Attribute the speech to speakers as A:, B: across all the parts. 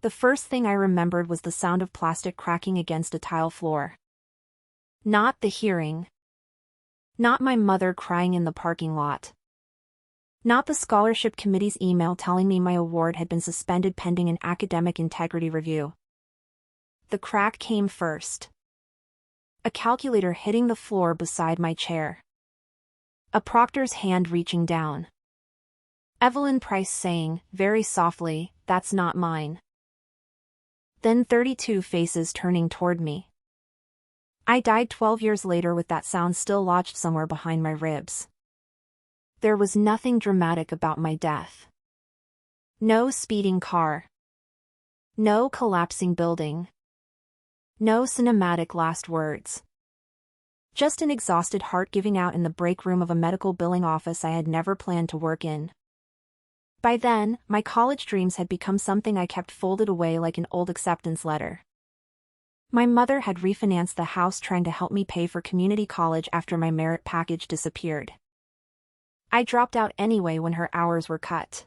A: The first thing I remembered was the sound of plastic cracking against a tile floor. Not the hearing. Not my mother crying in the parking lot. Not the scholarship committee's email telling me my award had been suspended pending an academic integrity review. The crack came first. A calculator hitting the floor beside my chair. A proctor's hand reaching down. Evelyn Price saying, very softly, "That's not mine." Then 32 faces turning toward me. I died 12 years later with that sound still lodged somewhere behind my ribs. There was nothing dramatic about my death. No speeding car. No collapsing building. No cinematic last words. Just an exhausted heart giving out in the break room of a medical billing office I had never planned to work in. By then, my college dreams had become something I kept folded away like an old acceptance letter. My mother had refinanced the house trying to help me pay for community college after my merit package disappeared. I dropped out anyway when her hours were cut.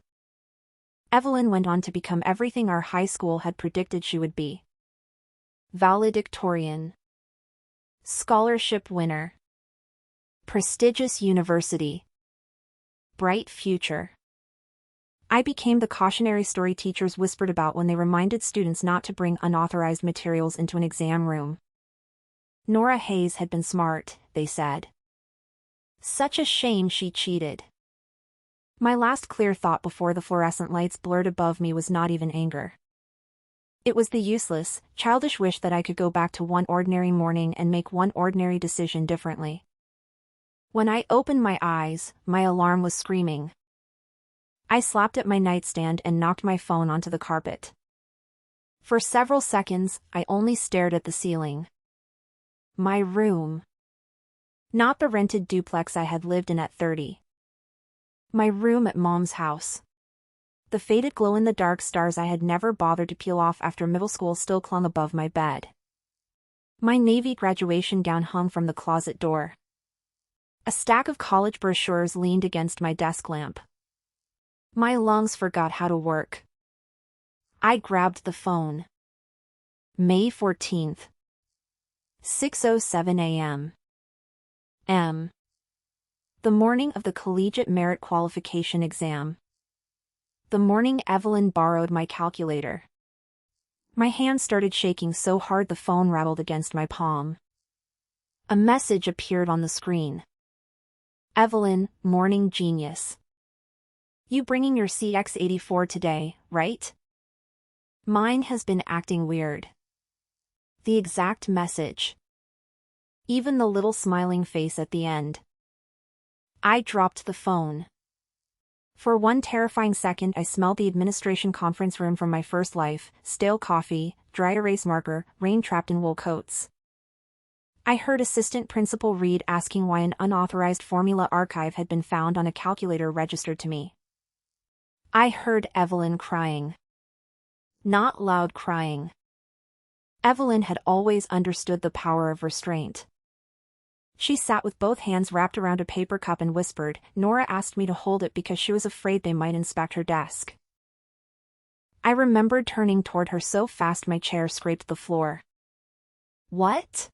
A: Evelyn went on to become everything our high school had predicted she would be. Valedictorian. Scholarship winner. Prestigious university. Bright future. I became the cautionary story teachers whispered about when they reminded students not to bring unauthorized materials into an exam room. Nora Hayes had been smart, they said. Such a shame she cheated. My last clear thought before the fluorescent lights blurred above me was not even anger. It was the useless, childish wish that I could go back to one ordinary morning and make one ordinary decision differently. When I opened my eyes, my alarm was screaming. I slapped at my nightstand and knocked my phone onto the carpet. For several seconds, I only stared at the ceiling. My room. Not the rented duplex I had lived in at 30. My room at Mom's house. The faded glow-in-the-dark stars I had never bothered to peel off after middle school still clung above my bed. My navy graduation gown hung from the closet door. A stack of college brochures leaned against my desk lamp. My lungs forgot how to work. I grabbed the phone. May 14th. 6:07 a.m. The morning of the collegiate merit qualification exam. The morning Evelyn borrowed my calculator. My hand started shaking so hard the phone rattled against my palm. A message appeared on the screen. Evelyn, morning genius. You bringing your CX-84 today, right? Mine has been acting weird. The exact message. Even the little smiling face at the end. I dropped the phone. For one terrifying second I smelled the administration conference room from my first life, stale coffee, dry erase marker, rain trapped in wool coats. I heard Assistant Principal Reed asking why an unauthorized formula archive had been found on a calculator registered to me. I heard Evelyn crying. Not loud crying. Evelyn had always understood the power of restraint. She sat with both hands wrapped around a paper cup and whispered, "Nora asked me to hold it because she was afraid they might inspect her desk." I remembered turning toward her so fast my chair scraped the floor. What?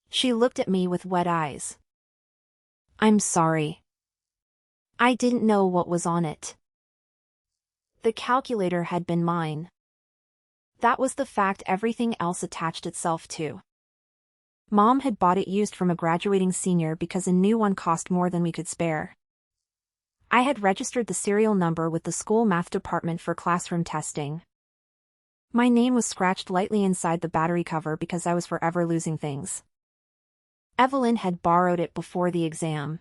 A: She looked at me with wet eyes. I'm sorry. I didn't know what was on it. The calculator had been mine. That was the fact everything else attached itself to. Mom had bought it used from a graduating senior because a new one cost more than we could spare. I had registered the serial number with the school math department for classroom testing. My name was scratched lightly inside the battery cover because I was forever losing things. Evelyn had borrowed it before the exam.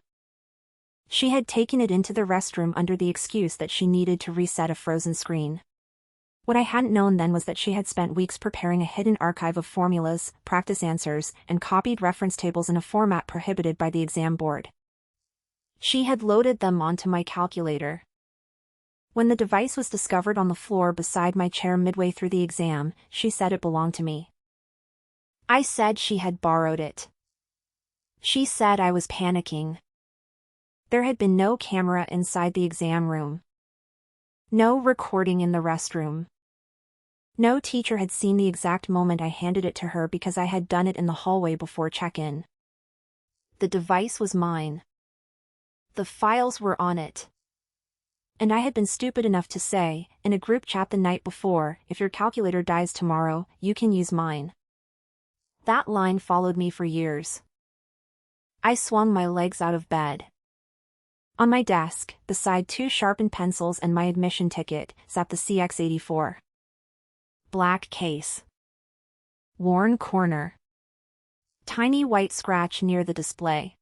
A: She had taken it into the restroom under the excuse that she needed to reset a frozen screen. What I hadn't known then was that she had spent weeks preparing a hidden archive of formulas, practice answers, and copied reference tables in a format prohibited by the exam board. She had loaded them onto my calculator. When the device was discovered on the floor beside my chair midway through the exam, she said it belonged to me. I said she had borrowed it. She said I was panicking. There had been no camera inside the exam room. No recording in the restroom. No teacher had seen the exact moment I handed it to her because I had done it in the hallway before check-in. The device was mine. The files were on it. And I had been stupid enough to say, in a group chat the night before, if your calculator dies tomorrow, you can use mine. That line followed me for years. I swung my legs out of bed. On my desk, beside 2 sharpened pencils and my admission ticket, sat the CX-84. Black case. Worn corner. Tiny white scratch near the display.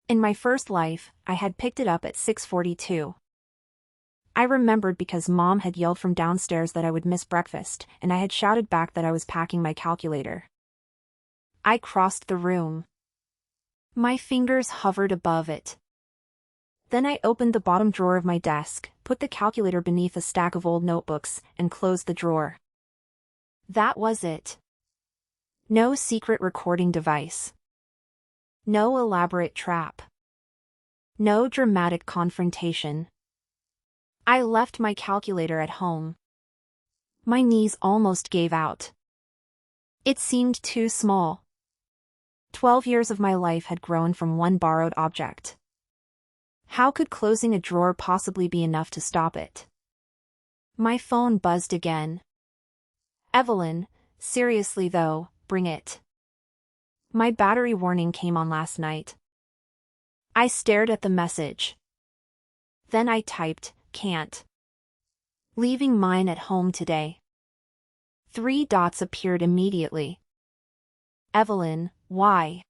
A: In my first life, I had picked it up at 6:42. I remembered because Mom had yelled from downstairs that I would miss breakfast, and I had shouted back that I was packing my calculator. I crossed the room. My fingers hovered above it. Then I opened the bottom drawer of my desk, put the calculator beneath a stack of old notebooks, and closed the drawer. That was it. No secret recording device. No elaborate trap. No dramatic confrontation. I left my calculator at home. My knees almost gave out. It seemed too small. 12 years of my life had grown from one borrowed object. How could closing a drawer possibly be enough to stop it? My phone buzzed again. Evelyn, seriously though, bring it. My battery warning came on last night. I stared at the message. Then I typed, can't. Leaving mine at home today. 3 dots appeared immediately. Evelyn, why?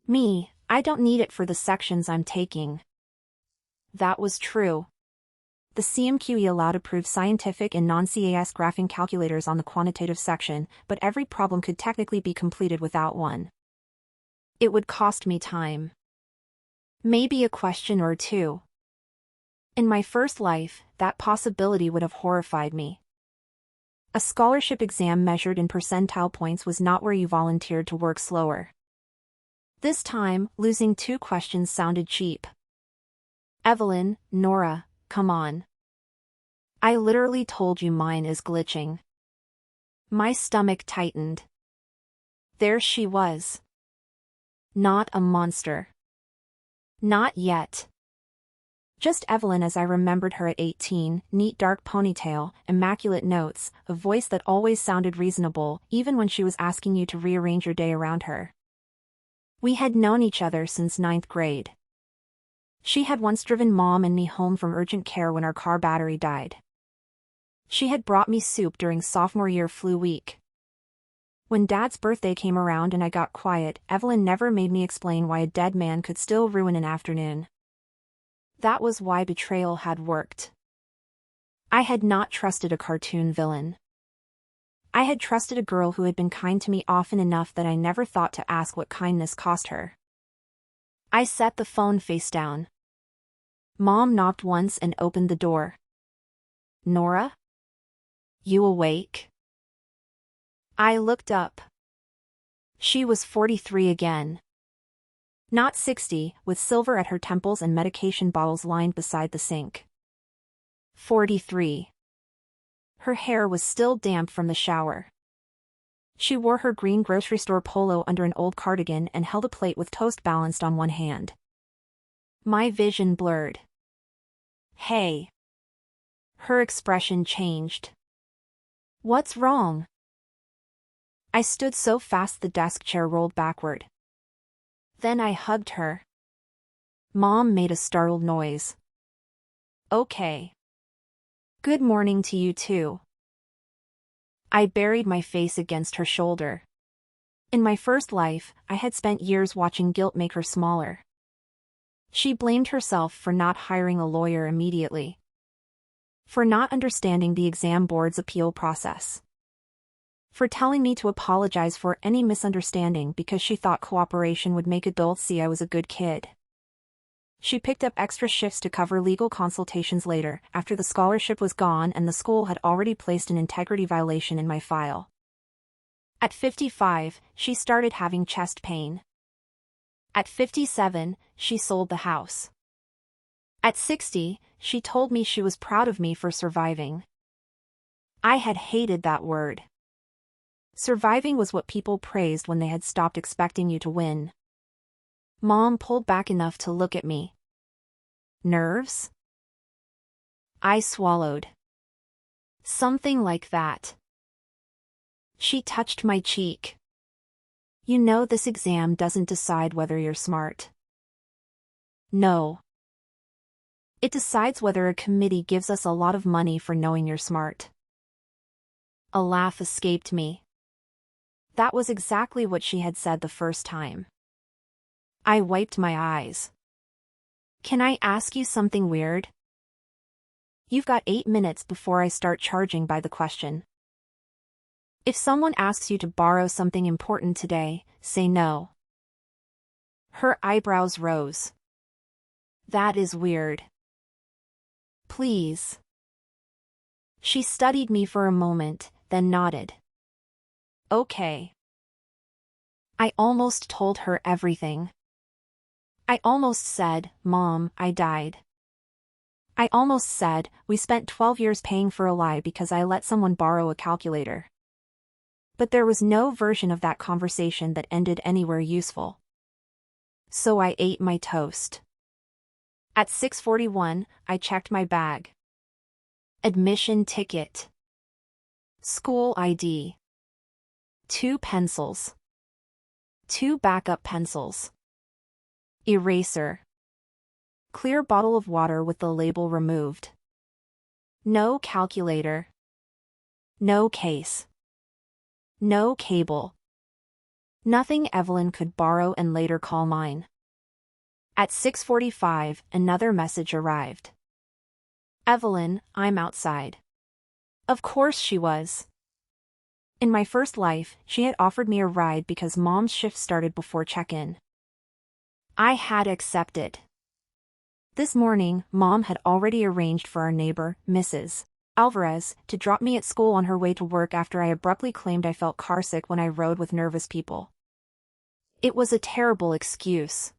A: Me, I don't need it for the sections I'm taking. That was true. The CMQE allowed approved scientific and non-CAS graphing calculators on the quantitative section, but every problem could technically be completed without one. It would cost me time. Maybe a question or 2. In my first life, that possibility would have horrified me. A scholarship exam measured in percentile points was not where you volunteered to work slower. This time, losing 2 questions sounded cheap. Evelyn, Nora, come on. I literally told you mine is glitching. My stomach tightened. There she was. Not a monster. Not yet. Just Evelyn as I remembered her at 18, neat dark ponytail, immaculate notes, a voice that always sounded reasonable, even when she was asking you to rearrange your day around her. We had known each other since 9th grade. She had once driven Mom and me home from urgent care when our car battery died. She had brought me soup during sophomore year flu week. When Dad's birthday came around and I got quiet, Evelyn never made me explain why a dead man could still ruin an afternoon. That was why betrayal had worked. I had not trusted a cartoon villain. I had trusted a girl who had been kind to me often enough that I never thought to ask what kindness cost her. I set the phone face down. Mom knocked once and opened the door. Nora? You awake? I looked up. She was 43 again. Not 60, with silver at her temples and medication bottles lined beside the sink. 43. Her hair was still damp from the shower. She wore her green grocery store polo under an old cardigan and held a plate with toast balanced on one hand. My vision blurred. Hey. Her expression changed. What's wrong? I stood so fast the desk chair rolled backward. Then I hugged her. Mom made a startled noise. Okay. Good morning to you too. I buried my face against her shoulder. In my first life, I had spent years watching guilt make her smaller. She blamed herself for not hiring a lawyer immediately. For not understanding the exam board's appeal process. For telling me to apologize for any misunderstanding because she thought cooperation would make adults see I was a good kid. She picked up extra shifts to cover legal consultations later, after the scholarship was gone and the school had already placed an integrity violation in my file. At 55, she started having chest pain. At 57, she sold the house. At 60, she told me she was proud of me for surviving. I had hated that word. Surviving was what people praised when they had stopped expecting you to win. Mom pulled back enough to look at me. Nerves? I swallowed. Something like that. She touched my cheek. You know this exam doesn't decide whether you're smart. No. It decides whether a committee gives us a lot of money for knowing you're smart. A laugh escaped me. That was exactly what she had said the first time. I wiped my eyes. Can I ask you something weird? You've got 8 minutes before I start charging by the question. If someone asks you to borrow something important today, say no. Her eyebrows rose. That is weird. Please. She studied me for a moment, then nodded. Okay. I almost told her everything. I almost said, Mom, I died. I almost said, we spent 12 years paying for a lie because I let someone borrow a calculator. But there was no version of that conversation that ended anywhere useful. So I ate my toast. At 6:41, I checked my bag. Admission ticket. School ID. 2 pencils. 2 backup pencils. Eraser. Clear bottle of water with the label removed. No calculator. No case. No cable. Nothing Evelyn could borrow and later call mine. At 6:45, another message arrived. Evelyn, I'm outside. Of course she was. In my first life, she had offered me a ride because Mom's shift started before check-in. I had accepted. This morning, Mom had already arranged for our neighbor, Mrs. Alvarez, to drop me at school on her way to work after I abruptly claimed I felt carsick when I rode with nervous people. It was a terrible excuse.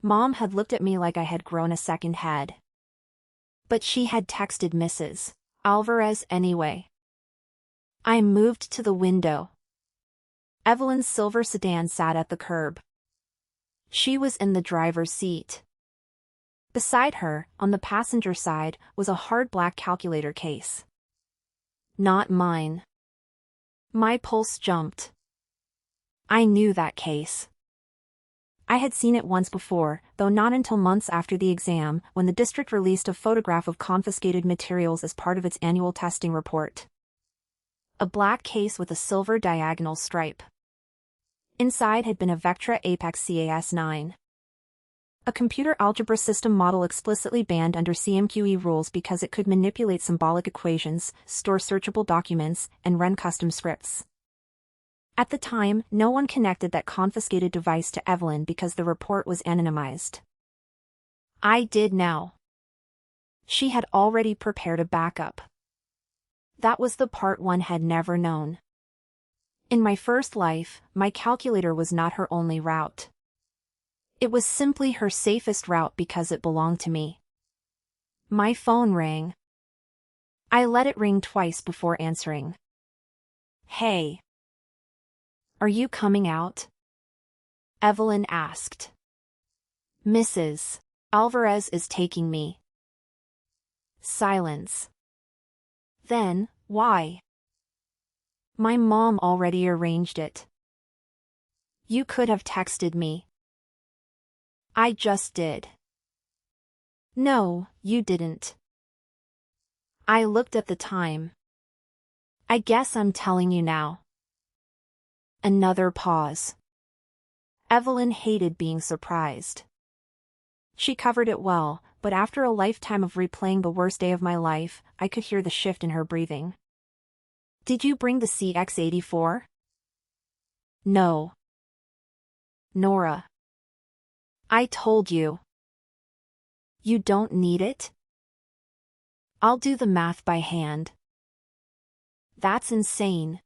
A: Mom had looked at me like I had grown a second head. But she had texted Mrs. Alvarez anyway. I moved to the window. Evelyn's silver sedan sat at the curb. She was in the driver's seat. Beside her, on the passenger side, was a hard black calculator case. Not mine. My pulse jumped. I knew that case. I had seen it once before, though not until months after the exam, when the district released a photograph of confiscated materials as part of its annual testing report. A black case with a silver diagonal stripe. Inside had been a Vectra Apex CAS9. A computer algebra system model explicitly banned under CMQE rules because it could manipulate symbolic equations, store searchable documents, and run custom scripts. At the time, no one connected that confiscated device to Evelyn because the report was anonymized. I did now. She had already prepared a backup. That was the part one had never known. In my first life, my calculator was not her only route. It was simply her safest route because it belonged to me. My phone rang. I let it ring twice before answering. Hey. Are you coming out? Evelyn asked. Mrs. Alvarez is taking me. Silence. Then, why? My mom already arranged it. You could have texted me. I just did. No, you didn't. I looked at the time. I guess I'm telling you now. Another pause. Evelyn hated being surprised. She covered it well, but after a lifetime of replaying the worst day of my life, I could hear the shift in her breathing. Did you bring the CX-84? No. Nora. I told you. You don't need it? I'll do the math by hand. That's insane.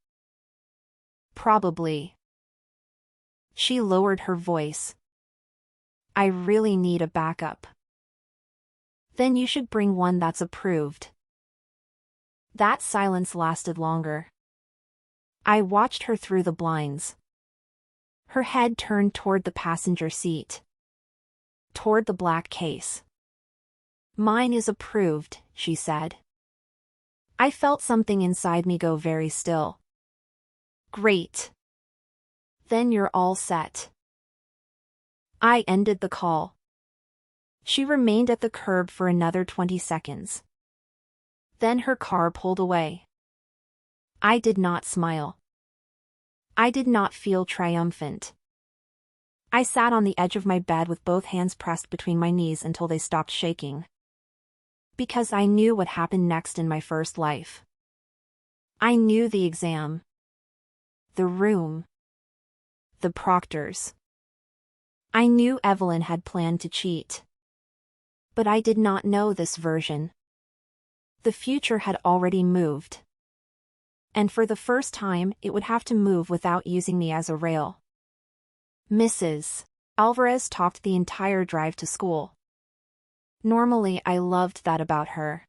A: Probably. She lowered her voice. I really need a backup. Then you should bring one that's approved. That silence lasted longer. I watched her through the blinds. Her head turned toward the passenger seat. Toward the black case. "Mine is approved," she said. I felt something inside me go very still. "Great. Then you're all set." I ended the call. She remained at the curb for another 20 seconds. Then her car pulled away. I did not smile. I did not feel triumphant. I sat on the edge of my bed with both hands pressed between my knees until they stopped shaking. Because I knew what happened next in my first life. I knew the exam. The room. The proctors. I knew Evelyn had planned to cheat. But I did not know this version. The future had already moved. And for the first time, it would have to move without using me as a rail. Mrs. Alvarez talked the entire drive to school. Normally, I loved that about her.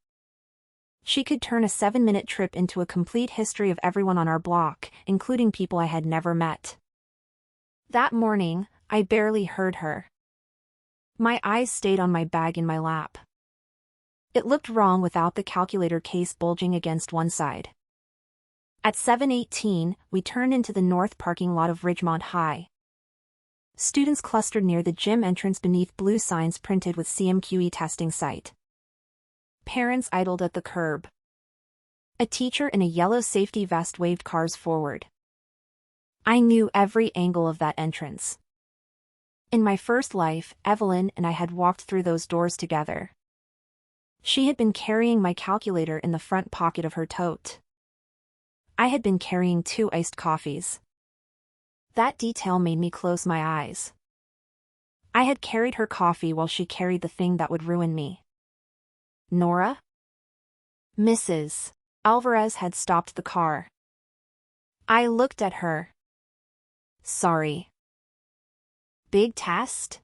A: She could turn a 7-minute trip into a complete history of everyone on our block, including people I had never met. That morning, I barely heard her. My eyes stayed on my bag in my lap. It looked wrong without the calculator case bulging against one side. At 7:18, we turned into the north parking lot of Ridgemont High. Students clustered near the gym entrance beneath blue signs printed with CMQE testing site. Parents idled at the curb. A teacher in a yellow safety vest waved cars forward. I knew every angle of that entrance. In my first life, Evelyn and I had walked through those doors together. She had been carrying my calculator in the front pocket of her tote. I had been carrying 2 iced coffees. That detail made me close my eyes. I had carried her coffee while she carried the thing that would ruin me. Nora? Mrs. Alvarez had stopped the car. I looked at her. Sorry. Big test?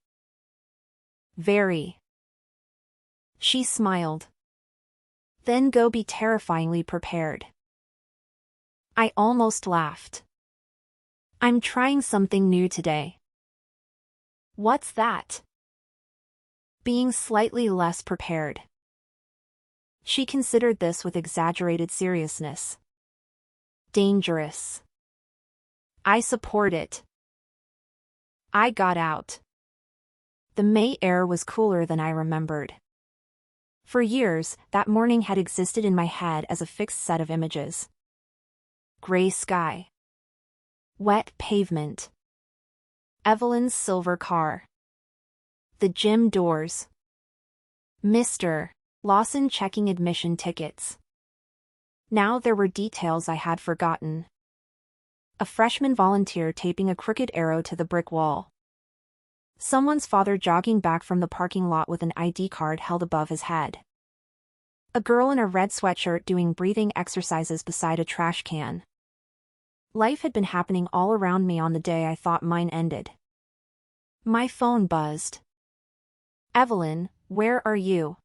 A: Very. She smiled. Then go be terrifyingly prepared. I almost laughed. I'm trying something new today. What's that? Being slightly less prepared. She considered this with exaggerated seriousness. Dangerous. I support it. I got out. The May air was cooler than I remembered. For years, that morning had existed in my head as a fixed set of images. Gray sky. Wet pavement. Evelyn's silver car. The gym doors. Mr. Lawson checking admission tickets. Now there were details I had forgotten. A freshman volunteer taping a crooked arrow to the brick wall. Someone's father jogging back from the parking lot with an ID card held above his head. A girl in a red sweatshirt doing breathing exercises beside a trash can. Life had been happening all around me on the day I thought mine ended. My phone buzzed. Evelyn, where are you?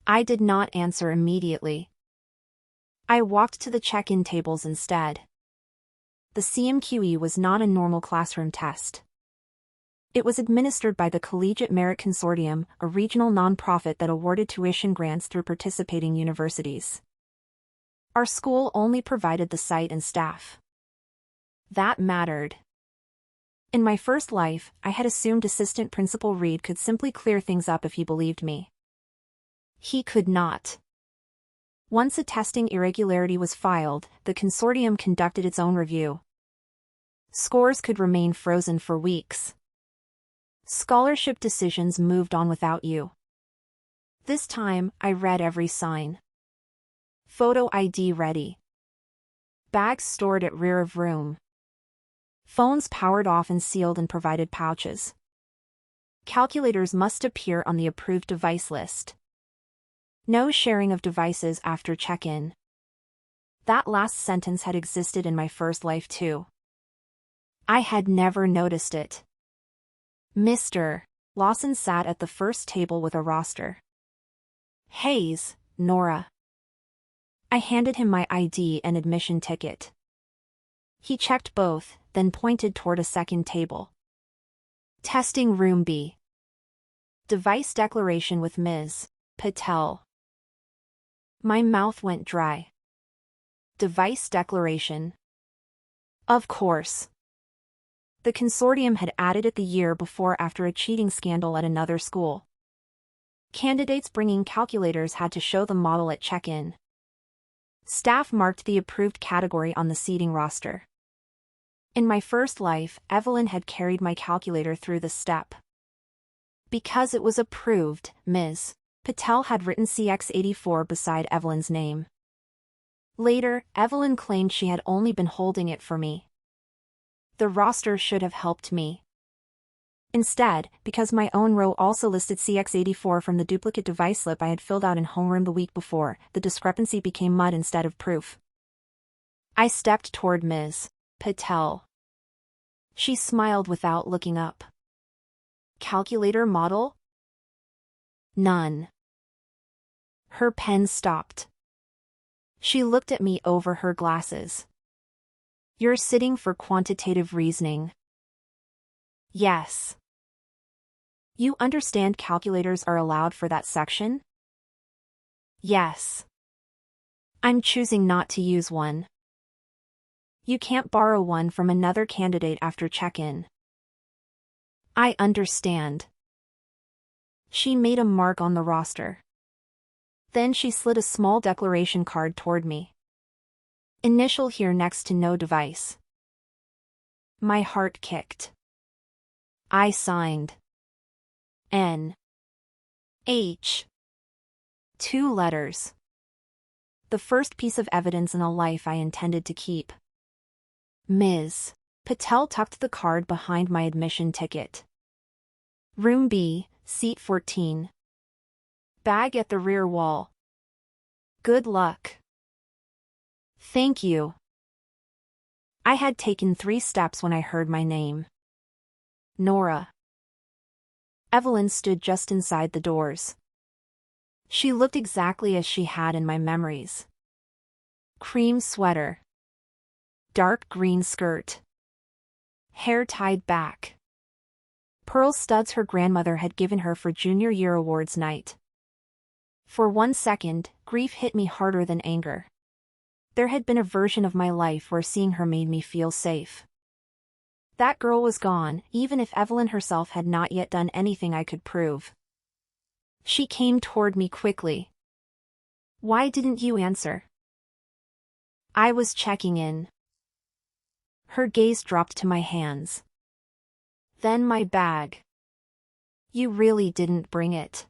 A: I did not answer immediately. I walked to the check-in tables instead. The CMQE was not a normal classroom test. It was administered by the Collegiate Merit Consortium, a regional nonprofit that awarded tuition grants through participating universities. Our school only provided the site and staff. That mattered. In my first life, I had assumed Assistant Principal Reed could simply clear things up if he believed me. He could not. Once a testing irregularity was filed, the consortium conducted its own review. Scores could remain frozen for weeks. Scholarship decisions moved on without you. This time, I read every sign. Photo ID ready. Bags stored at rear of room. Phones powered off and sealed and provided pouches. Calculators must appear on the approved device list. No sharing of devices after check-in. That last sentence had existed in my first life too. I had never noticed it. Mr. Lawson sat at the first table with a roster. Hayes, Nora. I handed him my ID and admission ticket. He checked both, then pointed toward a second table. Testing room B. Device declaration with Ms. Patel. My mouth went dry. Device declaration. Of course. The consortium had added it the year before after a cheating scandal at another school. Candidates bringing calculators had to show the model at check-in. Staff marked the approved category on the seating roster. In my first life, Evelyn had carried my calculator through this step. Because it was approved, Ms. Patel had written CX84 beside Evelyn's name. Later, Evelyn claimed she had only been holding it for me. The roster should have helped me. Instead, because my own row also listed CX84 from the duplicate device slip I had filled out in homeroom the week before, the discrepancy became mud instead of proof. I stepped toward Ms. Patel. She smiled without looking up. Calculator model? None. Her pen stopped. She looked at me over her glasses. You're sitting for quantitative reasoning. Yes. You understand calculators are allowed for that section? Yes. I'm choosing not to use one. You can't borrow one from another candidate after check-in. I understand. She made a mark on the roster. Then she slid a small declaration card toward me. Initial here next to no device. My heart kicked. I signed. N. H. 2 letters. The first piece of evidence in a life I intended to keep. Ms. Patel tucked the card behind my admission ticket. Room B, seat 14. Bag at the rear wall. Good luck. Thank you. I had taken 3 steps when I heard my name. Nora. Evelyn stood just inside the doors. She looked exactly as she had in my memories. Cream sweater. Dark green skirt. Hair tied back. Pearl studs her grandmother had given her for junior year awards night. For 1 second, grief hit me harder than anger. There had been a version of my life where seeing her made me feel safe. That girl was gone, even if Evelyn herself had not yet done anything I could prove. She came toward me quickly. Why didn't you answer? I was checking in. Her gaze dropped to my hands. Then my bag. You really didn't bring it.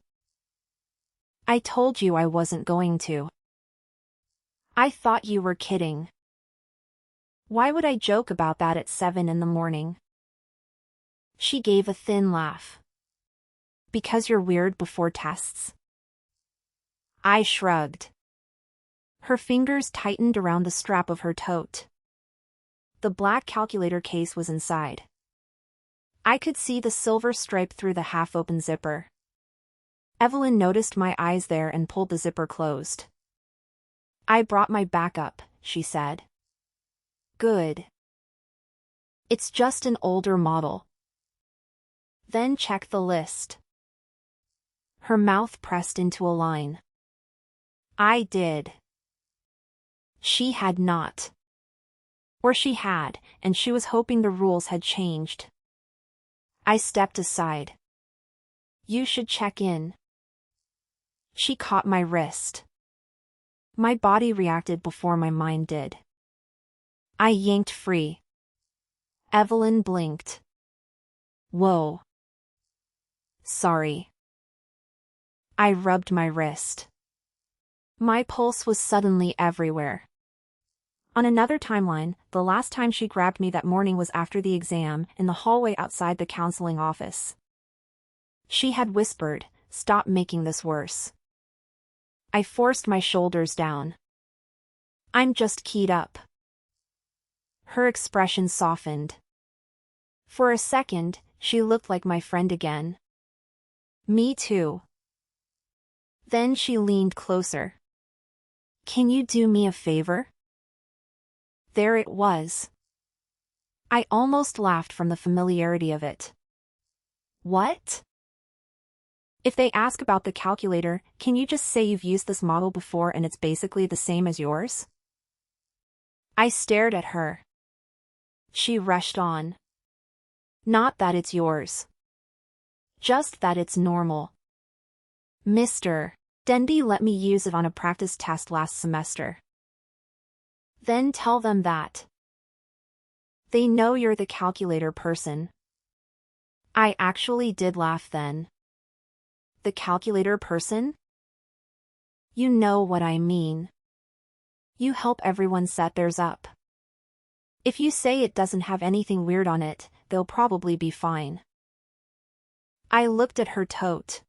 A: I told you I wasn't going to. I thought you were kidding. Why would I joke about that at 7 in the morning? She gave a thin laugh. Because you're weird before tests? I shrugged. Her fingers tightened around the strap of her tote. The black calculator case was inside. I could see the silver stripe through the half-open zipper. Evelyn noticed my eyes there and pulled the zipper closed. I brought my backup, she said. Good. It's just an older model. Then check the list. Her mouth pressed into a line. I did. She had not. Or she had, and she was hoping the rules had changed. I stepped aside. You should check in. She caught my wrist. My body reacted before my mind did. I yanked free. Evelyn blinked. Whoa. Sorry. I rubbed my wrist. My pulse was suddenly everywhere. On another timeline, the last time she grabbed me that morning was after the exam, in the hallway outside the counseling office. She had whispered, "Stop making this worse." I forced my shoulders down. I'm just keyed up. Her expression softened. For a second, she looked like my friend again. Me too. Then she leaned closer. Can you do me a favor? There it was. I almost laughed from the familiarity of it. What? If they ask about the calculator, can you just say you've used this model before and it's basically the same as yours? I stared at her. She rushed on. Not that it's yours. Just that it's normal. Mr. Dendy let me use it on a practice test last semester. Then tell them that. They know you're the calculator person. I actually did laugh then. The calculator person? You know what I mean. You help everyone set theirs up. If you say it doesn't have anything weird on it, they'll probably be fine. I looked at her tote.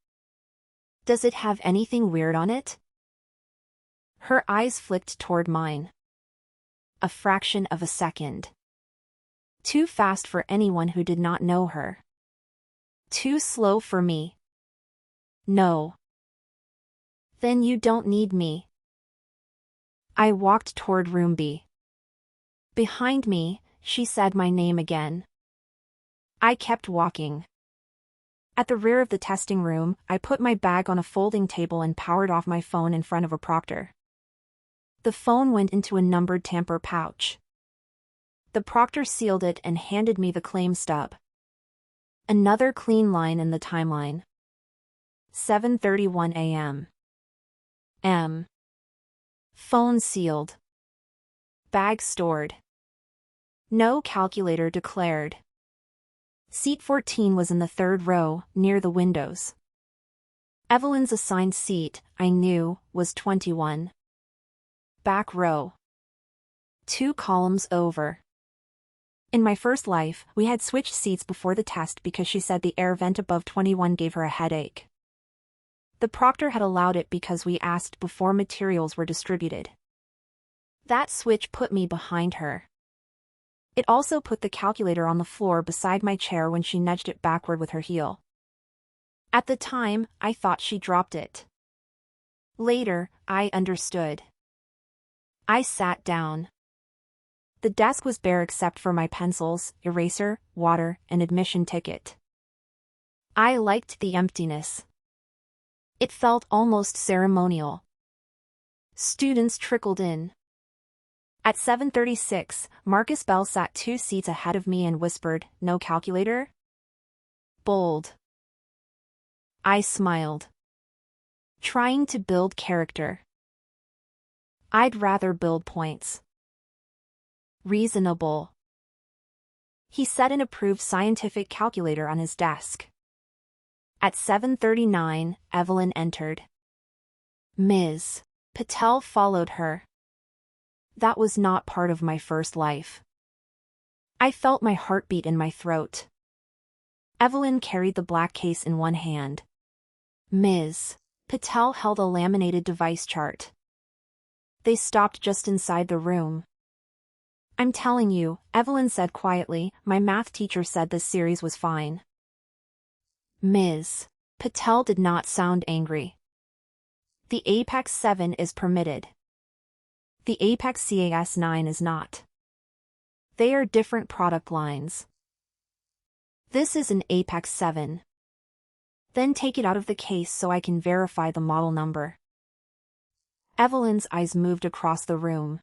A: Does it have anything weird on it? Her eyes flicked toward mine. A fraction of a second. Too fast for anyone who did not know her. Too slow for me. No. Then you don't need me. I walked toward room B. Behind me, she said my name again. I kept walking. At the rear of the testing room, I put my bag on a folding table and powered off my phone in front of a proctor. The phone went into a numbered tamper pouch. The proctor sealed it and handed me the claim stub. Another clean line in the timeline. 7:31 a.m. M. Phone sealed. Bag stored. No calculator declared. Seat 14 was in the third row, near the windows. Evelyn's assigned seat, I knew, was 21. Back row. 2 columns over. In my first life, we had switched seats before the test because she said the air vent above 21 gave her a headache. The proctor had allowed it because we asked before materials were distributed. That switch put me behind her. It also put the calculator on the floor beside my chair when she nudged it backward with her heel. At the time, I thought she dropped it. Later, I understood. I sat down. The desk was bare except for my pencils, eraser, water, and admission ticket. I liked the emptiness. It felt almost ceremonial. Students trickled in. At 7:36, Marcus Bell sat 2 seats ahead of me and whispered, "No calculator?" Bold. I smiled. Trying to build character. I'd rather build points. Reasonable. He set an approved scientific calculator on his desk. At 7:39, Evelyn entered. Ms. Patel followed her. That was not part of my first life. I felt my heartbeat in my throat. Evelyn carried the black case in one hand. Ms. Patel held a laminated device chart. They stopped just inside the room. I'm telling you, Evelyn said quietly, my math teacher said this series was fine. Ms. Patel did not sound angry. The Apex 7 is permitted. The Apex CAS 9 is not. They are different product lines. This is an Apex 7. Then take it out of the case so I can verify the model number. Evelyn's eyes moved across the room.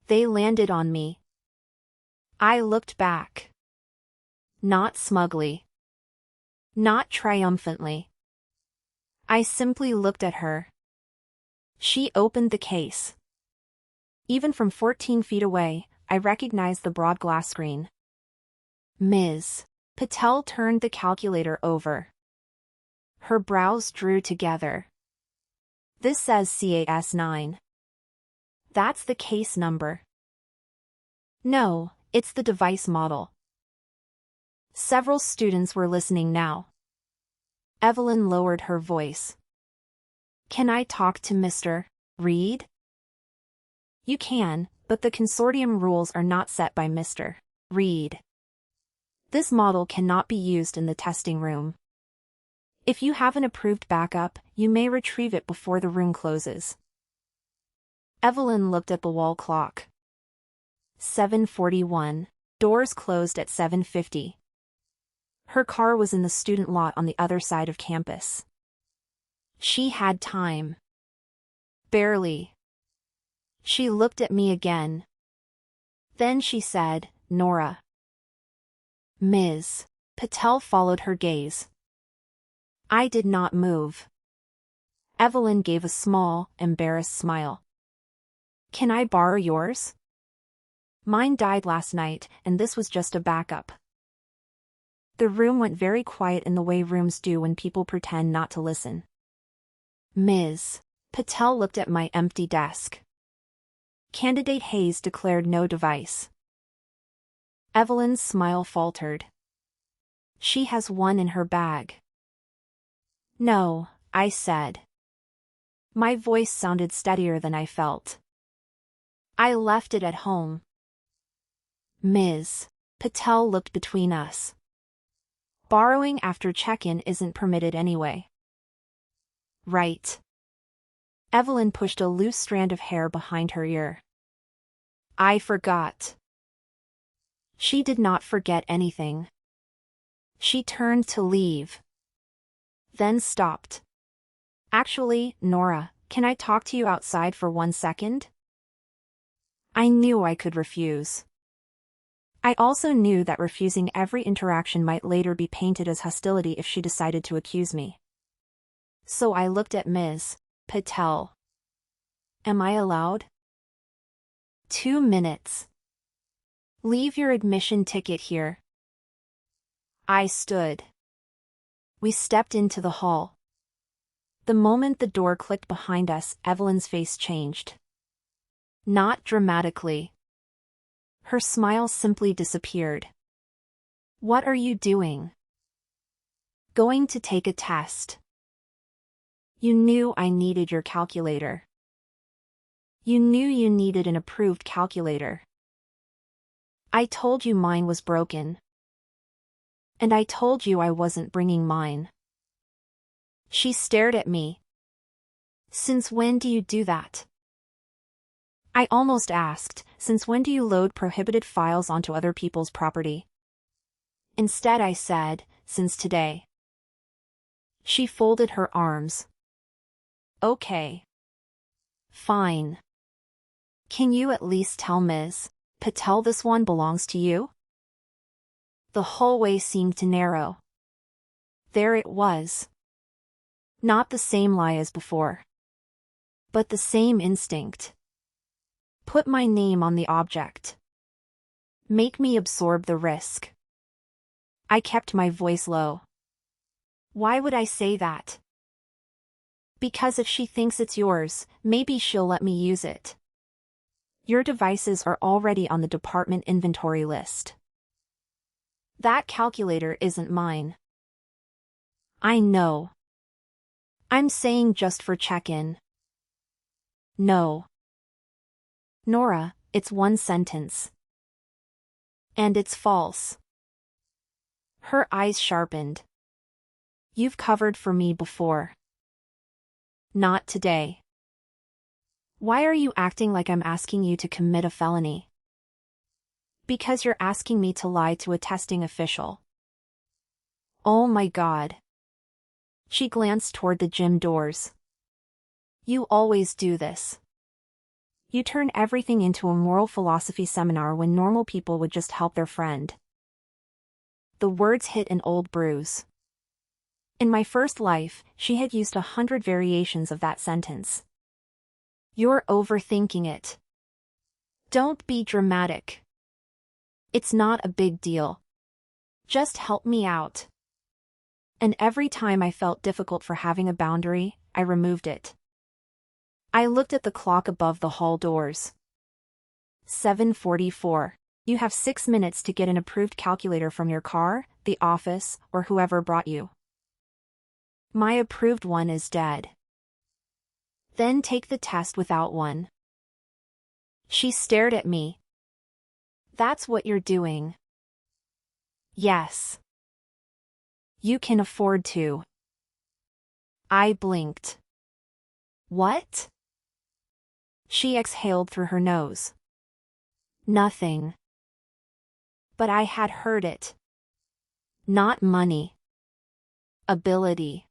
A: They landed on me. I looked back. Not smugly. Not triumphantly. I simply looked at her. She opened the case. Even from 14 feet away, I recognized the broad glass screen. Ms. Patel turned the calculator over. Her brows drew together. This says CAS 9. That's the case number. No, it's the device model. Several students were listening now. Evelyn lowered her voice. Can I talk to Mr. Reed? You can, but the consortium rules are not set by Mr. Reed. This model cannot be used in the testing room. If you have an approved backup, you may retrieve it before the room closes. Evelyn looked at the wall clock. 7:41. Doors closed at 7:50. Her car was in the student lot on the other side of campus. She had time. Barely. She looked at me again. Then she said, "Nora." Ms. Patel followed her gaze. I did not move. Evelyn gave a small, embarrassed smile. Can I borrow yours? Mine died last night, and this was just a backup. The room went very quiet in the way rooms do when people pretend not to listen. Ms. Patel looked at my empty desk. Candidate Hayes declared no device. Evelyn's smile faltered. She has one in her bag. No, I said. My voice sounded steadier than I felt. I left it at home. Ms. Patel looked between us. Borrowing after check-in isn't permitted anyway. Right. Evelyn pushed a loose strand of hair behind her ear. I forgot. She did not forget anything. She turned to leave. Then stopped. Actually, Nora, can I talk to you outside for 1 second? I knew I could refuse. I also knew that refusing every interaction might later be painted as hostility if she decided to accuse me. So I looked at Ms. Patel. Am I allowed? 2 minutes. Leave your admission ticket here. I stood. We stepped into the hall. The moment the door clicked behind us, Evelyn's face changed. Not dramatically. Her smile simply disappeared. What are you doing? Going to take a test. You knew I needed your calculator. You knew you needed an approved calculator. I told you mine was broken. And I told you I wasn't bringing mine. She stared at me. Since when do you do that? I almost asked, since when do you load prohibited files onto other people's property? Instead I said, since today. She folded her arms. Okay. Fine. Can you at least tell Ms. Patel this one belongs to you? The hallway seemed to narrow. There it was. Not the same lie as before. But the same instinct. Put my name on the object. Make me absorb the risk. I kept my voice low. Why would I say that? Because if she thinks it's yours, maybe she'll let me use it. Your devices are already on the department inventory list. That calculator isn't mine. I know. I'm saying just for check-in. No. Nora, it's one sentence. And it's false. Her eyes sharpened. You've covered for me before. Not today. Why are you acting like I'm asking you to commit a felony? Because you're asking me to lie to a testing official. Oh my God. She glanced toward the gym doors. You always do this. You turn everything into a moral philosophy seminar when normal people would just help their friend. The words hit an old bruise. In my first life, she had used 100 variations of that sentence. You're overthinking it. Don't be dramatic. It's not a big deal. Just help me out. And every time I felt difficult for having a boundary, I removed it. I looked at the clock above the hall doors. 7:44. You have 6 minutes to get an approved calculator from your car, the office, or whoever brought you. My approved one is dead. Then take the test without one. She stared at me. That's what you're doing. Yes. You can afford to. I blinked. What? She exhaled through her nose. Nothing. But I had heard it. Not money. Ability.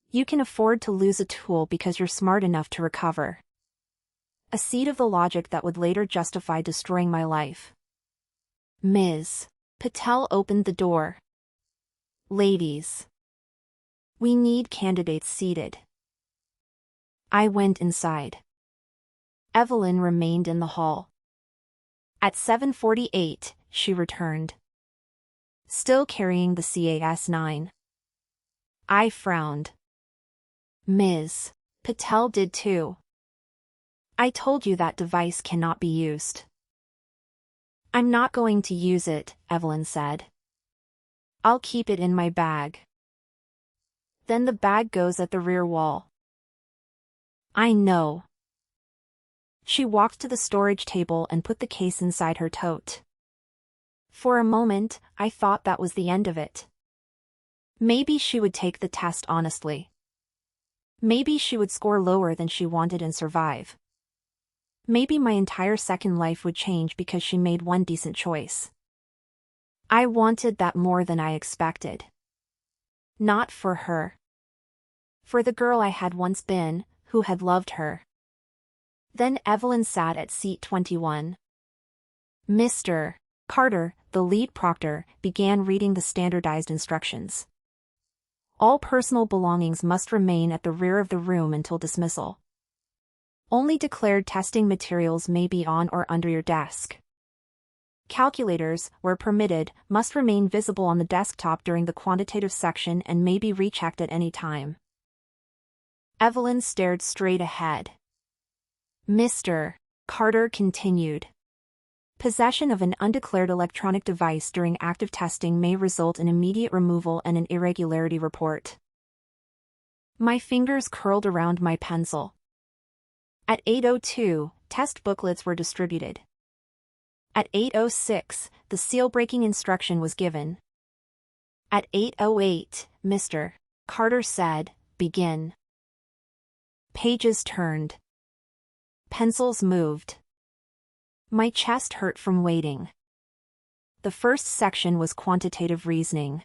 A: You can afford to lose a tool because you're smart enough to recover. A seed of the logic that would later justify destroying my life. Ms. Patel opened the door. Ladies. We need candidates seated. I went inside. Evelyn remained in the hall. At 7:48, she returned. Still carrying the CAS-9. I frowned. Ms. Patel did too. I told you that device cannot be used. I'm not going to use it, Evelyn said. I'll keep it in my bag. Then the bag goes at the rear wall. I know. She walked to the storage table and put the case inside her tote. For a moment, I thought that was the end of it. Maybe she would take the test honestly. Maybe she would score lower than she wanted and survive. Maybe my entire second life would change because she made one decent choice. I wanted that more than I expected. Not for her. For the girl I had once been, who had loved her. Then Evelyn sat at seat 21. Mr. Carter, the lead proctor, began reading the standardized instructions. All personal belongings must remain at the rear of the room until dismissal. Only declared testing materials may be on or under your desk. Calculators, where permitted, must remain visible on the desktop during the quantitative section and may be rechecked at any time. Evelyn stared straight ahead. Mr. Carter continued. Possession of an undeclared electronic device during active testing may result in immediate removal and an irregularity report. My fingers curled around my pencil. At 8:02, test booklets were distributed. At 8:06, the seal-breaking instruction was given. At 8:08, Mr. Carter said, "Begin." Pages turned. Pencils moved. My chest hurt from waiting. The first section was quantitative reasoning.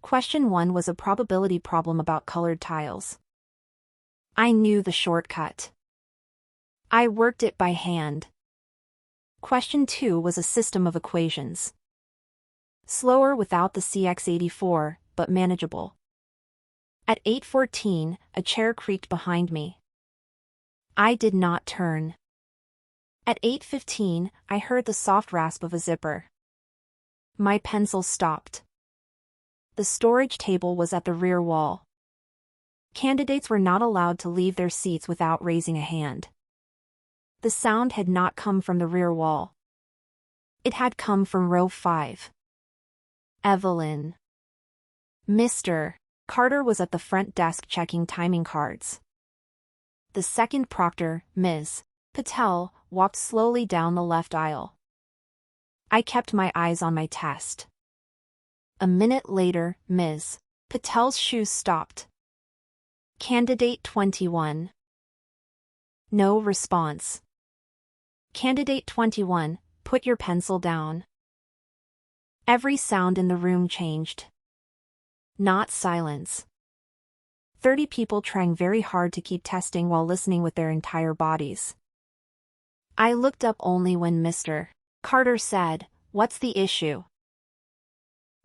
A: Question 1 was a probability problem about colored tiles. I knew the shortcut. I worked it by hand. Question 2 was a system of equations. Slower without the CX84, but manageable. At 8:14, a chair creaked behind me. I did not turn. At 8:15, I heard the soft rasp of a zipper. My pencil stopped. The storage table was at the rear wall. Candidates were not allowed to leave their seats without raising a hand. The sound had not come from the rear wall. It had come from row 5. Evelyn. Mr. Carter was at the front desk checking timing cards. The second proctor, Ms. Patel, walked slowly down the left aisle. I kept my eyes on my test. A minute later, Ms. Patel's shoes stopped. Candidate 21. No response. Candidate 21, put your pencil down. Every sound in the room changed. Not silence. 30 people trying very hard to keep testing while listening with their entire bodies. I looked up only when Mr. Carter said, "What's the issue?"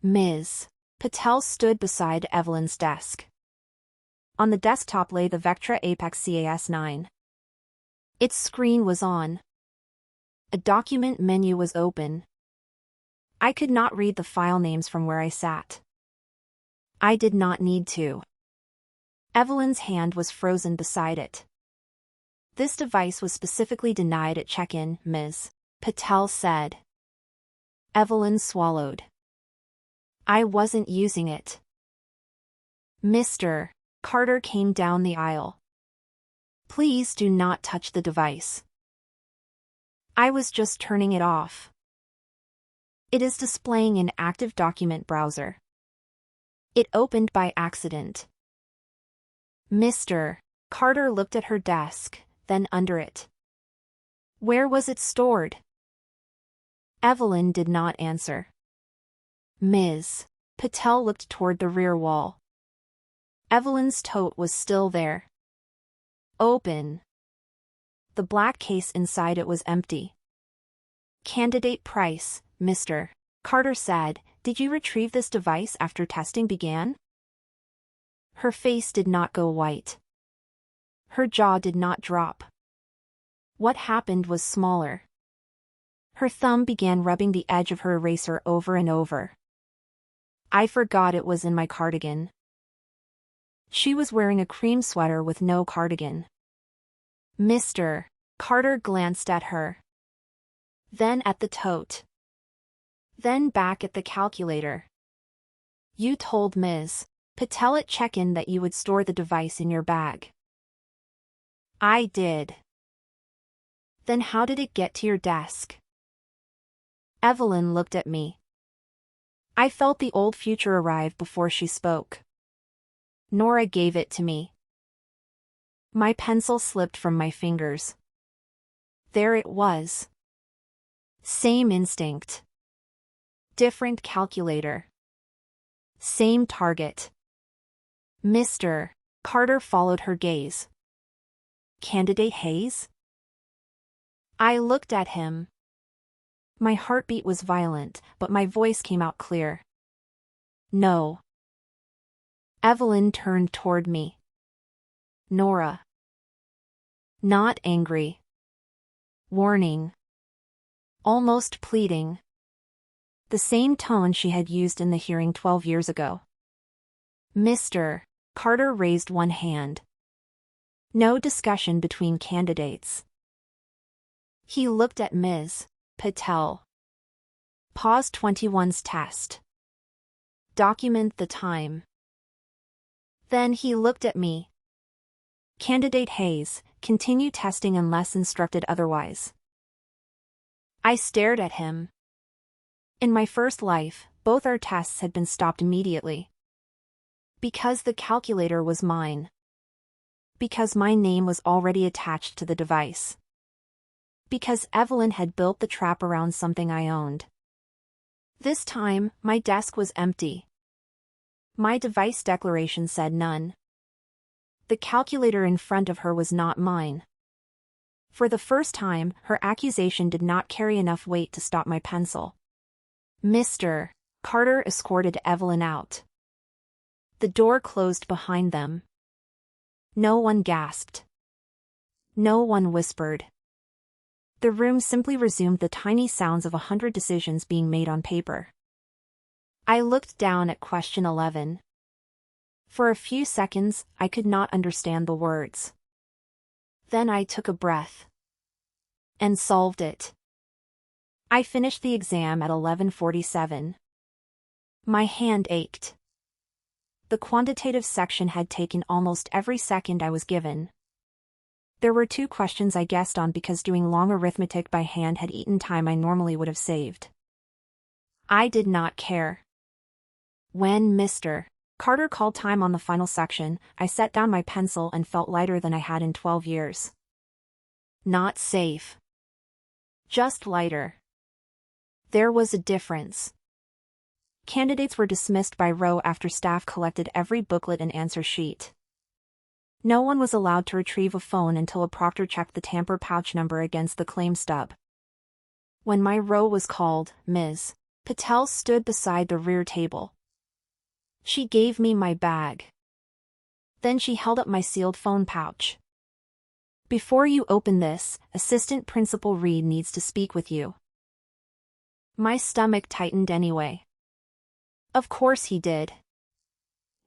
A: Ms. Patel stood beside Evelyn's desk. On the desktop lay the Vectra Apex CAS-9. Its screen was on. A document menu was open. I could not read the file names from where I sat. I did not need to. Evelyn's hand was frozen beside it. This device was specifically denied at check-in, Ms. Patel said. Evelyn swallowed. I wasn't using it. Mr. Carter came down the aisle. Please do not touch the device. I was just turning it off. It is displaying an active document browser. It opened by accident. Mr. Carter looked at her desk, then under it. Where was it stored? Evelyn did not answer. Ms. Patel looked toward the rear wall. Evelyn's tote was still there. Open. The black case inside it was empty. Candidate Price, Mr. Carter said, "Did you retrieve this device after testing began?" Her face did not go white. Her jaw did not drop. What happened was smaller. Her thumb began rubbing the edge of her eraser over and over. I forgot it was in my cardigan. She was wearing a cream sweater with no cardigan. Mr. Carter glanced at her. Then at the tote. Then back at the calculator. You told Ms. Patel at check-in that you would store the device in your bag. I did. Then how did it get to your desk? Evelyn looked at me. I felt the old future arrive before she spoke. Nora gave it to me. My pencil slipped from my fingers. There it was. Same instinct. Different calculator. Same target. Mr. Carter followed her gaze. Candidate Hayes? I looked at him. My heartbeat was violent, but my voice came out clear. No. Evelyn turned toward me. Nora. Not angry. Warning. Almost pleading. The same tone she had used in the hearing 12 years ago. Mr. Carter raised one hand. No discussion between candidates. He looked at Ms. Patel. Pause 21's test. Document the time. Then he looked at me. Candidate Hayes, continue testing unless instructed otherwise. I stared at him. In my first life, both our tests had been stopped immediately. Because the calculator was mine. Because my name was already attached to the device. Because Evelyn had built the trap around something I owned. This time, my desk was empty. My device declaration said none. The calculator in front of her was not mine. For the first time, her accusation did not carry enough weight to stop my pencil. Mr. Carter escorted Evelyn out. The door closed behind them. No one gasped. No one whispered. The room simply resumed the tiny sounds of 100 decisions being made on paper. I looked down at question 11. For a few seconds, I could not understand the words. Then I took a breath. And solved it. I finished the exam at 11:47. My hand ached. The quantitative section had taken almost every second I was given. There were 2 questions I guessed on because doing long arithmetic by hand had eaten time I normally would have saved. I did not care. When Mr. Carter called time on the final section, I set down my pencil and felt lighter than I had in 12 years. Not safe. Just lighter. There was a difference. Candidates were dismissed by row after staff collected every booklet and answer sheet. No one was allowed to retrieve a phone until a proctor checked the tamper pouch number against the claim stub. When my row was called, Ms. Patel stood beside the rear table. She gave me my bag. Then she held up my sealed phone pouch. Before you open this, Assistant Principal Reed needs to speak with you. My stomach tightened anyway. Of course he did.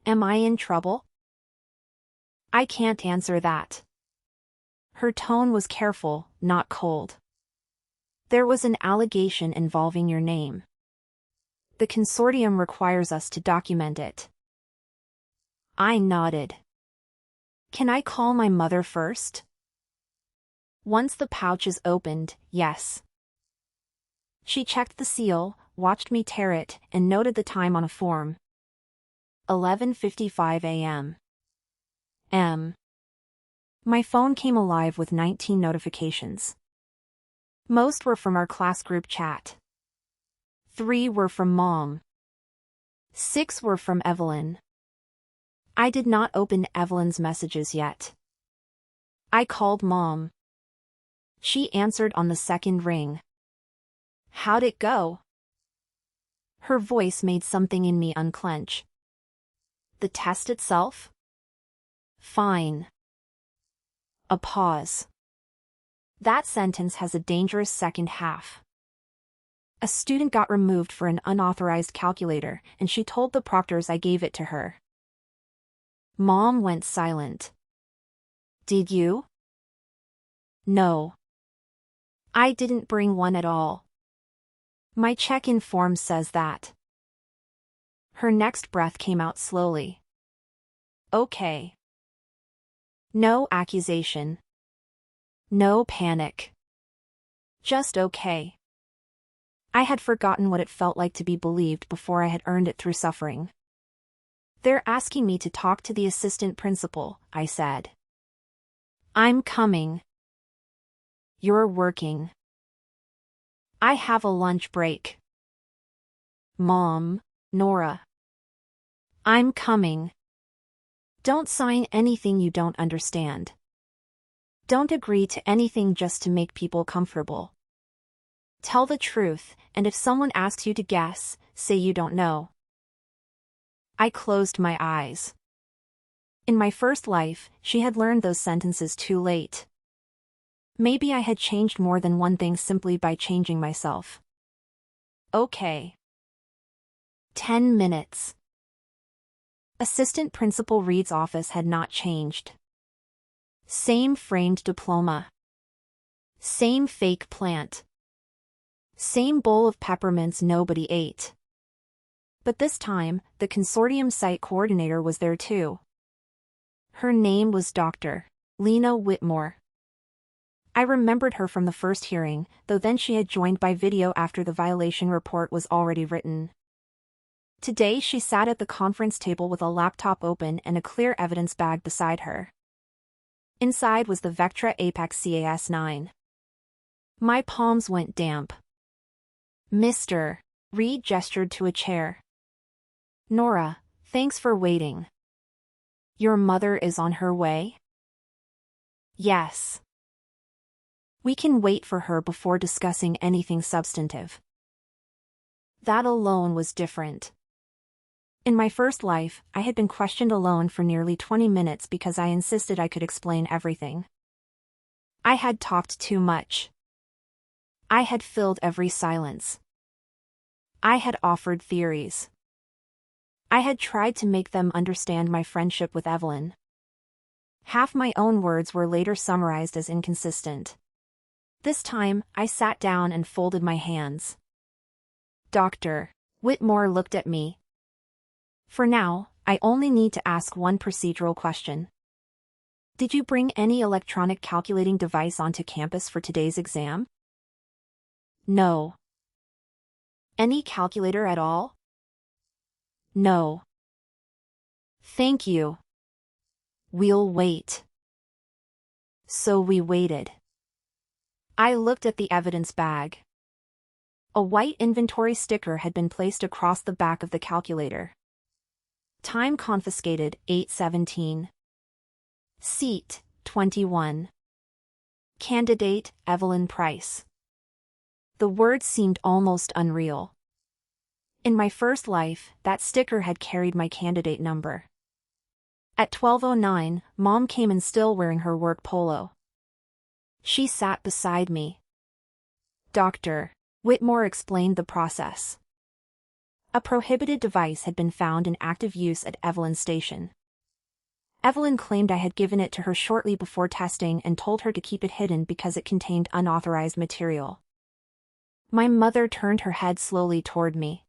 A: Am I in trouble? I can't answer that. Her tone was careful, not cold. There was an allegation involving your name. The consortium requires us to document it. I nodded. Can I call my mother first? Once the pouch is opened, yes. She checked the seal, watched me tear it, and noted the time on a form. 11:55 a.m. My phone came alive with 19 notifications. Most were from our class group chat. 3 were from Mom. 6 were from Evelyn. I did not open Evelyn's messages yet. I called Mom. She answered on the second ring. "How'd it go?" Her voice made something in me unclench. "The test itself?" "Fine." A pause. That sentence has a dangerous second half. A student got removed for an unauthorized calculator, and she told the proctors I gave it to her. Mom went silent. "Did you?" "No. I didn't bring one at all. My check-in form says that." Her next breath came out slowly. "Okay. No accusation. No panic. Just okay." I had forgotten what it felt like to be believed before I had earned it through suffering. "They're asking me to talk to the assistant principal," I said. "I'm coming." "You're working." "I have a lunch break." "Mom, Nora." "I'm coming." Don't sign anything you don't understand. Don't agree to anything just to make people comfortable. Tell the truth, and if someone asks you to guess, say you don't know. I closed my eyes. In my first life, she had learned those sentences too late. Maybe I had changed more than one thing simply by changing myself. Okay. 10 minutes. Assistant Principal Reed's office had not changed. Same framed diploma. Same fake plant. Same bowl of peppermints nobody ate. But this time, the consortium site coordinator was there too. Her name was Dr. Lena Whitmore. I remembered her from the first hearing, though then she had joined by video after the violation report was already written. Today she sat at the conference table with a laptop open and a clear evidence bag beside her. Inside was the Vectra Apex CAS-9. My palms went damp. "Mr. Reed gestured to a chair. "Nora, thanks for waiting. Your mother is on her way?" "Yes. We can wait for her before discussing anything substantive." That alone was different. In my first life, I had been questioned alone for nearly 20 minutes because I insisted I could explain everything. I had talked too much. I had filled every silence. I had offered theories. I had tried to make them understand my friendship with Evelyn. Half my own words were later summarized as inconsistent. This time, I sat down and folded my hands. Dr. Whitmore looked at me. "For now, I only need to ask one procedural question. Did you bring any electronic calculating device onto campus for today's exam?" "No." "Any calculator at all?" "No." "Thank you. We'll wait." So we waited. I looked at the evidence bag. A white inventory sticker had been placed across the back of the calculator. Time confiscated, 8:17. Seat, 21. Candidate, Evelyn Price. The words seemed almost unreal. In my first life, that sticker had carried my candidate number. At 12:09, Mom came in still wearing her work polo. She sat beside me. Dr. Whitmore explained the process. A prohibited device had been found in active use at Evelyn's station. Evelyn claimed I had given it to her shortly before testing and told her to keep it hidden because it contained unauthorized material. My mother turned her head slowly toward me.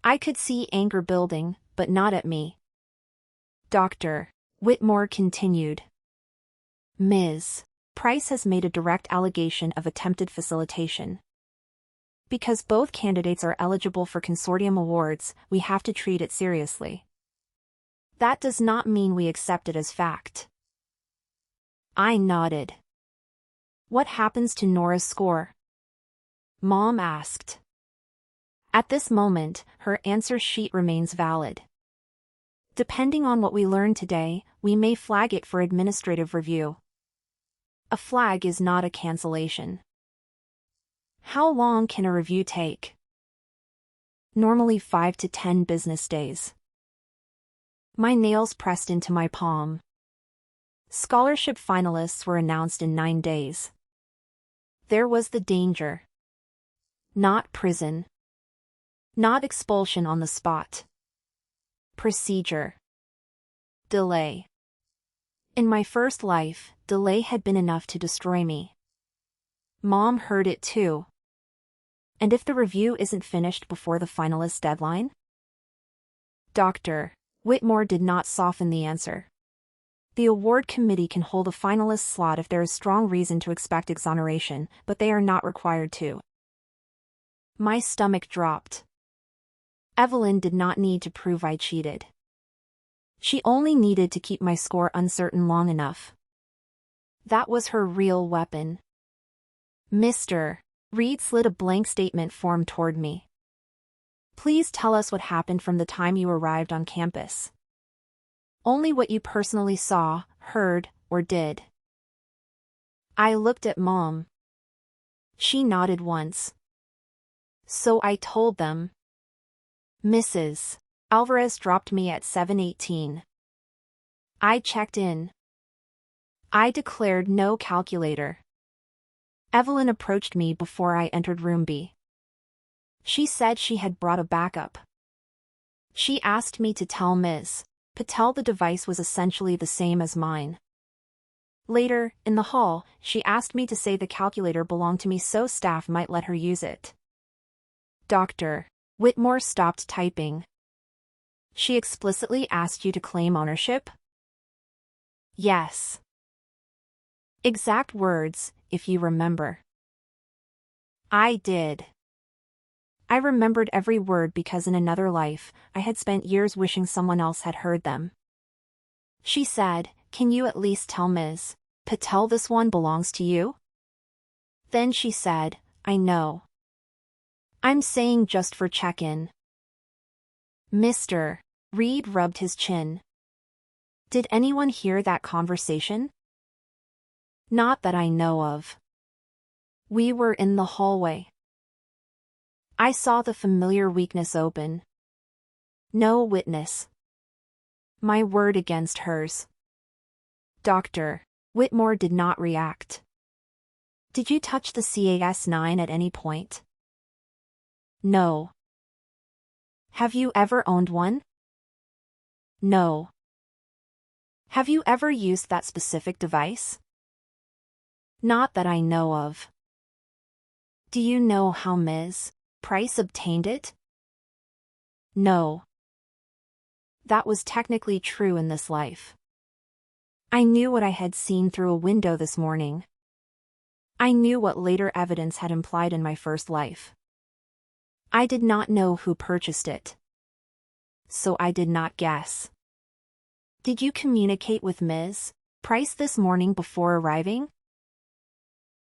A: I could see anger building, but not at me. Dr. Whitmore continued. "Ms. Price has made a direct allegation of attempted facilitation. Because both candidates are eligible for consortium awards, we have to treat it seriously. That does not mean we accept it as fact. I nodded. What happens to Nora's score? Mom asked. At this moment, her answer sheet remains valid. Depending on what we learn today, we may flag it for administrative review. A flag is not a cancellation. How long can a review take? Normally 5 to 10 business days. My nails pressed into my palm. Scholarship finalists were announced in 9 days. There was the danger. Not prison. Not expulsion on the spot. Procedure. Delay. In my first life, delay had been enough to destroy me. Mom heard it too. And if the review isn't finished before the finalist deadline? Dr. Whitmore did not soften the answer. The award committee can hold a finalist slot if there is strong reason to expect exoneration, but they are not required to. My stomach dropped. Evelyn did not need to prove I cheated. She only needed to keep my score uncertain long enough. That was her real weapon. Mr. Reed slid a blank statement form toward me. Please tell us what happened from the time you arrived on campus. Only what you personally saw, heard, or did. I looked at Mom. She nodded once. So I told them. Mrs. Alvarez dropped me at 7:18. I checked in. I declared no calculator. Evelyn approached me before I entered room B. She said she had brought a backup. She asked me to tell Ms. Patel the device was essentially the same as mine. Later, in the hall, she asked me to say the calculator belonged to me so staff might let her use it. Dr. Whitmore stopped typing. She explicitly asked you to claim ownership? Yes. Exact words, if you remember. I did. I remembered every word because in another life, I had spent years wishing someone else had heard them. She said, "Can you at least tell Ms. Patel this one belongs to you?" Then she said, "I know. I'm saying just for check-in." Mr. Reed rubbed his chin. Did anyone hear that conversation? Not that I know of. We were in the hallway. I saw the familiar weakness open. No witness. My word against hers. Dr. Whitmore did not react. Did you touch the CAS-9 at any point? No. Have you ever owned one? No. Have you ever used that specific device? Not that I know of. Do you know how Ms. Price obtained it? No. That was technically true in this life. I knew what I had seen through a window this morning. I knew what later evidence had implied in my first life. I did not know who purchased it. So I did not guess. Did you communicate with Ms. Price this morning before arriving?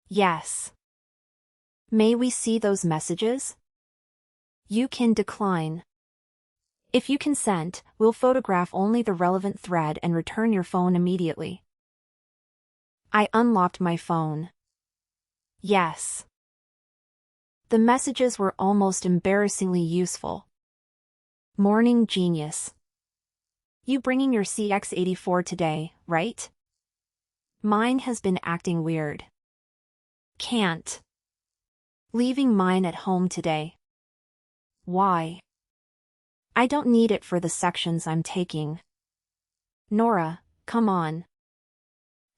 A: Yes. May we see those messages? You can decline. If you consent, we'll photograph only the relevant thread and return your phone immediately. I unlocked my phone. Yes. The messages were almost embarrassingly useful. Morning genius. You bringing your CX-84 today, right? Mine has been acting weird. Can't. Leaving mine at home today. Why? I don't need it for the sections I'm taking. Nora, come on.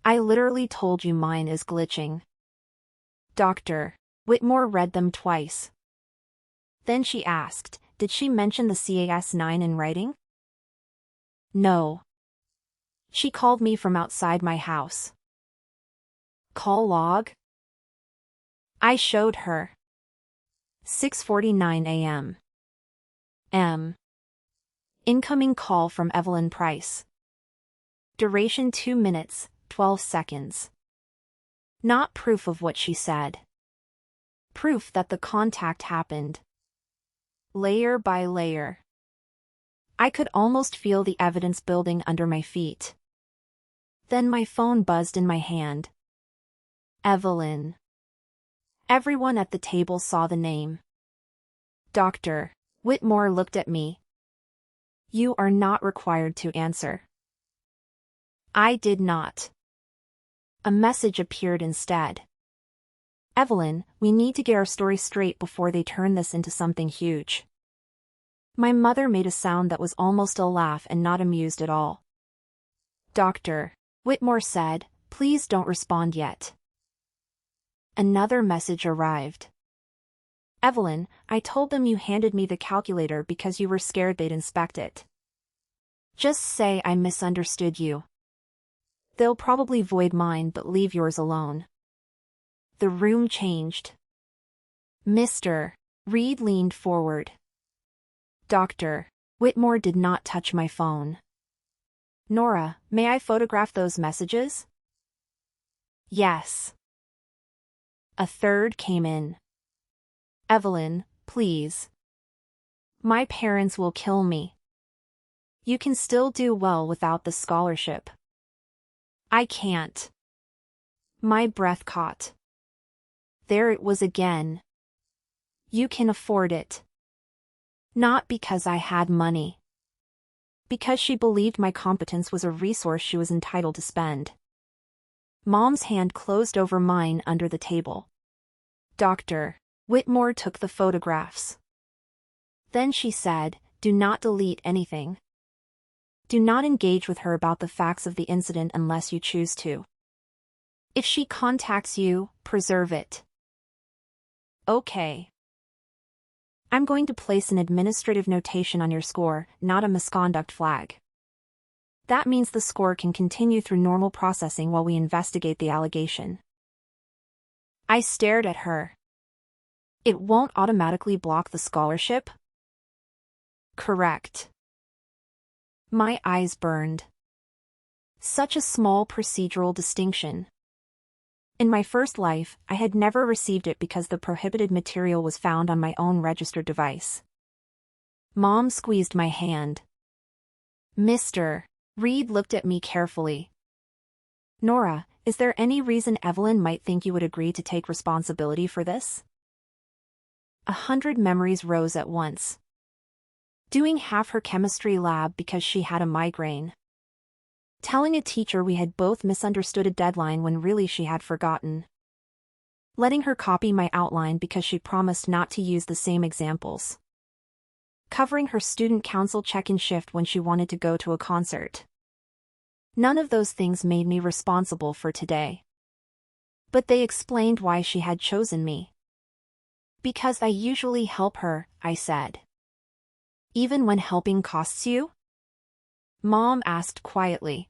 A: I literally told you mine is glitching. Dr. Whitmore read them twice. Then she asked, did she mention the CAS-9 in writing? No. She called me from outside my house. Call log? I showed her. 6:49 a.m. Incoming call from Evelyn Price. Duration 2 minutes, 12 seconds. Not proof of what she said. Proof that the contact happened. Layer by layer. I could almost feel the evidence building under my feet. Then my phone buzzed in my hand. Evelyn. Everyone at the table saw the name. Dr. Whitmore looked at me. You are not required to answer. I did not. A message appeared instead. Evelyn, we need to get our story straight before they turn this into something huge. My mother made a sound that was almost a laugh and not amused at all. Dr. Whitmore said, please don't respond yet. Another message arrived. Evelyn, I told them you handed me the calculator because you were scared they'd inspect it. Just say I misunderstood you. They'll probably void mine but leave yours alone. The room changed. Mr. Reed leaned forward. Dr. Whitmore did not touch my phone. Nora, may I photograph those messages? Yes. A third came in. Evelyn, please. My parents will kill me. You can still do well without the scholarship. I can't. My breath caught. There it was again. You can afford it. Not because I had money. Because she believed my competence was a resource she was entitled to spend. Mom's hand closed over mine under the table. Dr. Whitmore took the photographs. Then she said, do not delete anything. Do not engage with her about the facts of the incident unless you choose to. If she contacts you, preserve it. Okay. I'm going to place an administrative notation on your score, not a misconduct flag. That means the score can continue through normal processing while we investigate the allegation. I stared at her. It won't automatically block the scholarship? Correct. My eyes burned. Such a small procedural distinction. In my first life, I had never received it because the prohibited material was found on my own registered device. Mom squeezed my hand. Mr. Reed looked at me carefully. Nora, is there any reason Evelyn might think you would agree to take responsibility for this? 100 memories rose at once. Doing half her chemistry lab because she had a migraine. Telling a teacher we had both misunderstood a deadline when really she had forgotten. Letting her copy my outline because she promised not to use the same examples. Covering her student council check-in shift when she wanted to go to a concert. None of those things made me responsible for today. But they explained why she had chosen me. Because I usually help her, I said. Even when helping costs you? Mom asked quietly.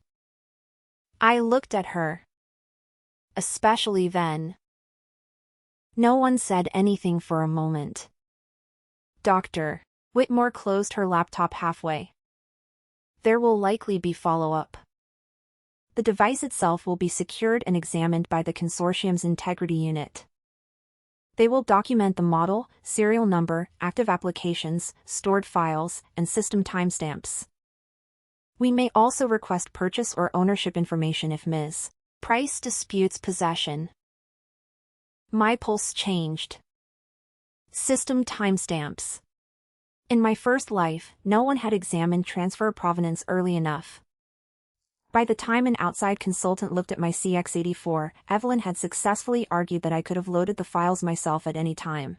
A: I looked at her. Especially then. No one said anything for a moment. Dr. Whitmore closed her laptop halfway. There will likely be follow-up. The device itself will be secured and examined by the consortium's integrity unit. They will document the model, serial number, active applications, stored files, and system timestamps. We may also request purchase or ownership information if Ms. Price disputes possession. My pulse changed. System timestamps. In my first life, no one had examined transfer provenance early enough. By the time an outside consultant looked at my CX84, Evelyn had successfully argued that I could have loaded the files myself at any time.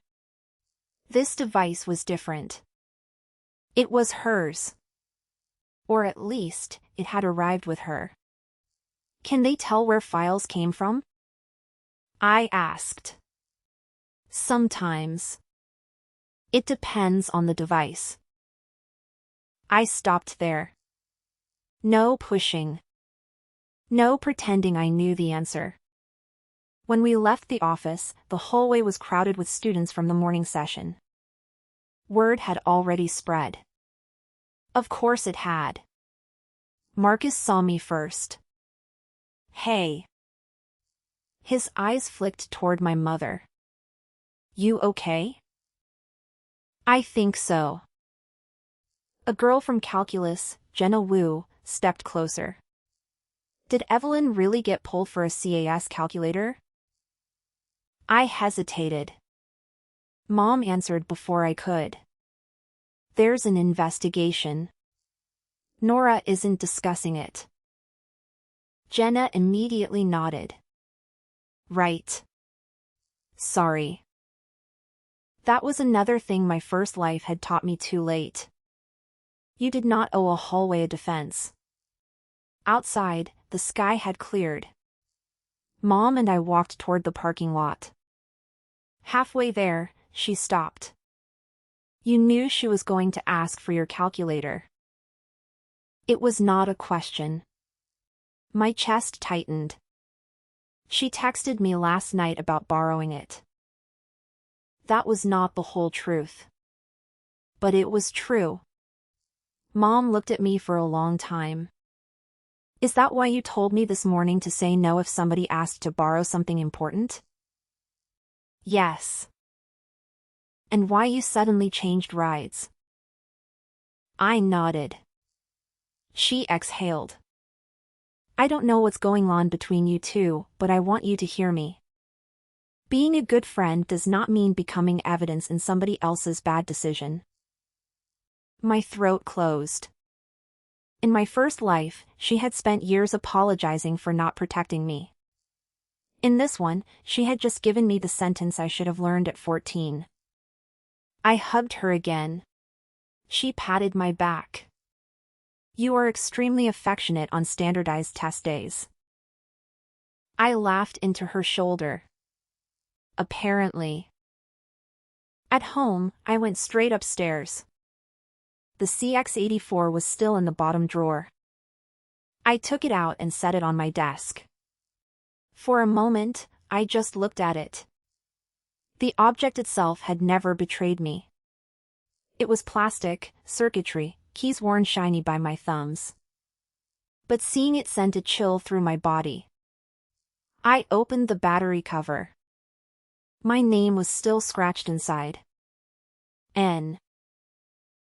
A: This device was different. It was hers. Or at least, it had arrived with her. Can they tell where files came from? I asked. Sometimes. It depends on the device. I stopped there. No pushing. No pretending I knew the answer. When we left the office, the hallway was crowded with students from the morning session. Word had already spread. Of course it had. Marcus saw me first. Hey. His eyes flicked toward my mother. You okay? I think so. A girl from calculus, Jenna Wu, stepped closer. Did Evelyn really get pulled for a CAS calculator? I hesitated. Mom answered before I could. There's an investigation. Nora isn't discussing it. Jenna immediately nodded. Right. Sorry. That was another thing my first life had taught me too late. You did not owe a hallway a defense. Outside, the sky had cleared. Mom and I walked toward the parking lot. Halfway there, she stopped. You knew she was going to ask for your calculator. It was not a question. My chest tightened. She texted me last night about borrowing it. That was not the whole truth. But it was true. Mom looked at me for a long time. Is that why you told me this morning to say no if somebody asked to borrow something important? Yes. And why you suddenly changed rides? I nodded. She exhaled. I don't know what's going on between you two, but I want you to hear me. Being a good friend does not mean becoming evidence in somebody else's bad decision. My throat closed. In my first life, she had spent years apologizing for not protecting me. In this one, she had just given me the sentence I should have learned at 14. I hugged her again. She patted my back. You are extremely affectionate on standardized test days. I laughed into her shoulder. Apparently. At home, I went straight upstairs. The CX-84 was still in the bottom drawer. I took it out and set it on my desk. For a moment, I just looked at it. The object itself had never betrayed me. It was plastic, circuitry, keys worn shiny by my thumbs. But seeing it sent a chill through my body. I opened the battery cover. My name was still scratched inside. N.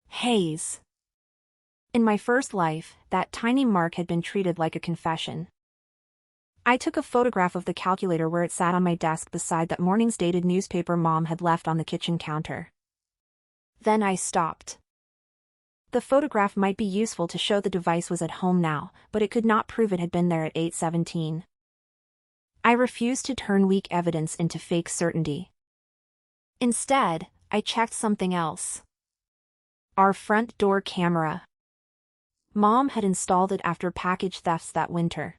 A: Hayes. In my first life, that tiny mark had been treated like a confession. I took a photograph of the calculator where it sat on my desk beside that morning's dated newspaper Mom had left on the kitchen counter. Then I stopped. The photograph might be useful to show the device was at home now, but it could not prove it had been there at 8:17. I refused to turn weak evidence into fake certainty. Instead, I checked something else. Our front door camera. Mom had installed it after package thefts that winter.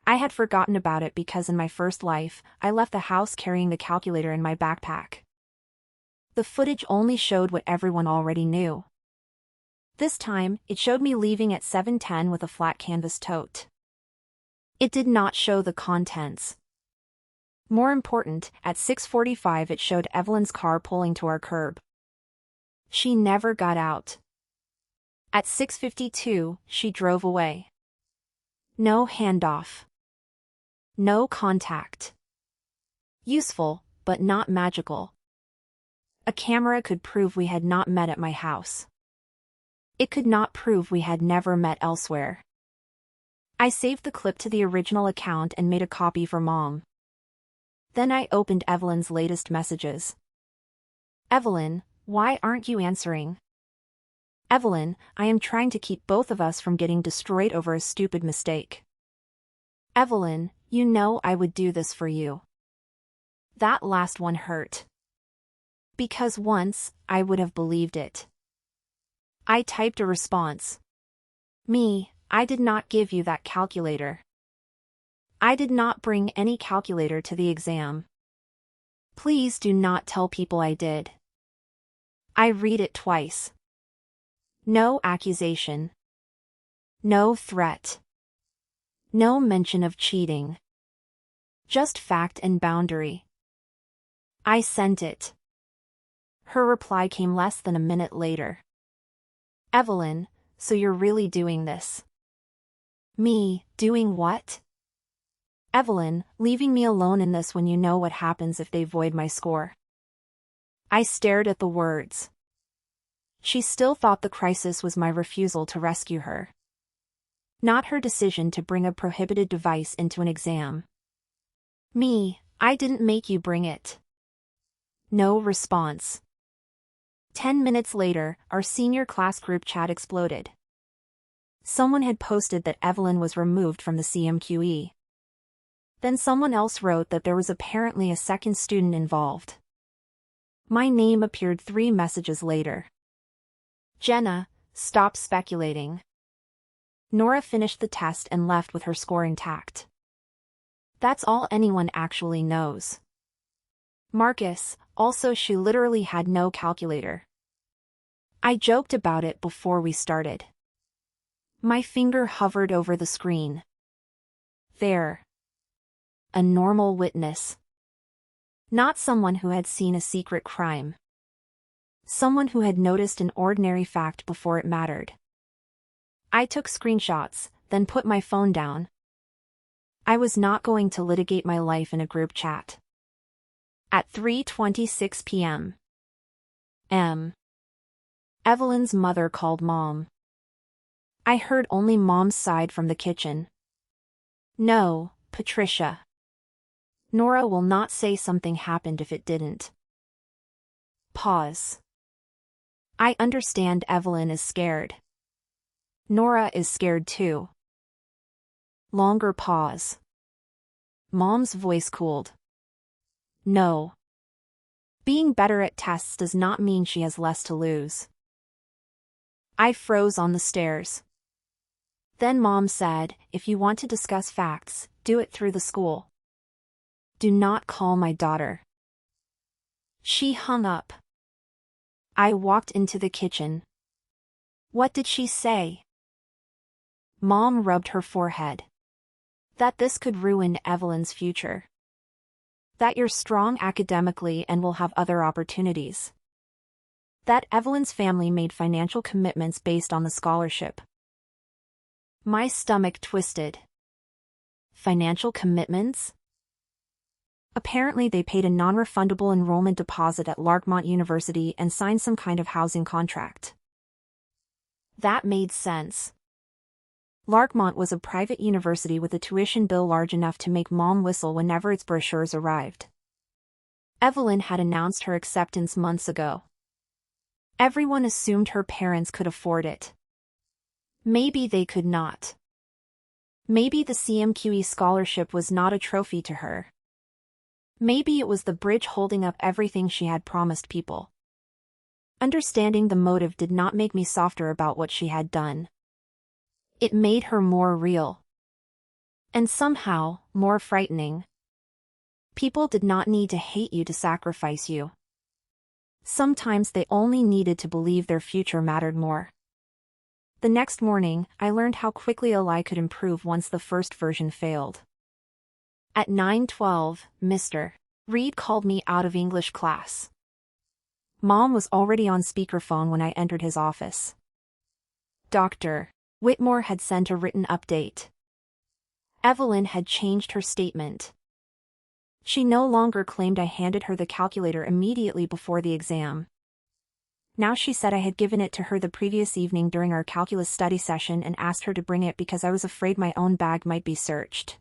A: I had forgotten about it because in my first life, I left the house carrying the calculator in my backpack. The footage only showed what everyone already knew. This time, it showed me leaving at 7:10 with a flat canvas tote. It did not show the contents. More important, at 6:45 it showed Evelyn's car pulling to our curb. She never got out. At 6:52, she drove away. No handoff. No contact. Useful, but not magical. A camera could prove we had not met at my house. It could not prove we had never met elsewhere. I saved the clip to the original account and made a copy for Mom. Then I opened Evelyn's latest messages. Evelyn, why aren't you answering? Evelyn, I am trying to keep both of us from getting destroyed over a stupid mistake. Evelyn, you know I would do this for you. That last one hurt. Because once, I would have believed it. I typed a response. Me, I did not give you that calculator. I did not bring any calculator to the exam. Please do not tell people I did. I read it twice. No accusation. No threat. No mention of cheating. Just fact and boundary. I sent it. Her reply came less than a minute later. Evelyn, so you're really doing this? Me, doing what? Evelyn, leaving me alone in this when you know what happens if they void my score. I stared at the words. She still thought the crisis was my refusal to rescue her, not her decision to bring a prohibited device into an exam. Me, I didn't make you bring it. No response. 10 minutes later, our senior class group chat exploded. Someone had posted that Evelyn was removed from the CMQE. Then someone else wrote that there was apparently a second student involved. My name appeared 3 messages later. Jenna, stop speculating. Nora finished the test and left with her score intact. That's all anyone actually knows. Marcus, also she literally had no calculator. I joked about it before we started. My finger hovered over the screen. There. A normal witness. Not someone who had seen a secret crime. Someone who had noticed an ordinary fact before it mattered. I took screenshots, then put my phone down. I was not going to litigate my life in a group chat. At 3:26 p.m. Evelyn's mother called Mom. I heard only Mom's side from the kitchen. No, Patricia. Nora will not say something happened if it didn't. Pause. I understand Evelyn is scared. Nora is scared too. Longer pause. Mom's voice cooled. No. Being better at tests does not mean she has less to lose. I froze on the stairs. Then Mom said, if you want to discuss facts, do it through the school. Do not call my daughter. She hung up. I walked into the kitchen. What did she say? Mom rubbed her forehead. That this could ruin Evelyn's future. That you're strong academically and will have other opportunities. That Evelyn's family made financial commitments based on the scholarship. My stomach twisted. Financial commitments? Apparently they paid a non-refundable enrollment deposit at Larchmont University and signed some kind of housing contract. That made sense. Larchmont was a private university with a tuition bill large enough to make Mom whistle whenever its brochures arrived. Evelyn had announced her acceptance months ago. Everyone assumed her parents could afford it. Maybe they could not. Maybe the CMQE scholarship was not a trophy to her. Maybe it was the bridge holding up everything she had promised people. Understanding the motive did not make me softer about what she had done. It made her more real. And somehow, more frightening. People did not need to hate you to sacrifice you. Sometimes they only needed to believe their future mattered more. The next morning, I learned how quickly a lie could improve once the first version failed. At 9:12, Mr. Reed called me out of English class. Mom was already on speakerphone when I entered his office. Dr. Whitmore had sent a written update. Evelyn had changed her statement. She no longer claimed I handed her the calculator immediately before the exam. Now she said I had given it to her the previous evening during our calculus study session and asked her to bring it because I was afraid my own bag might be searched.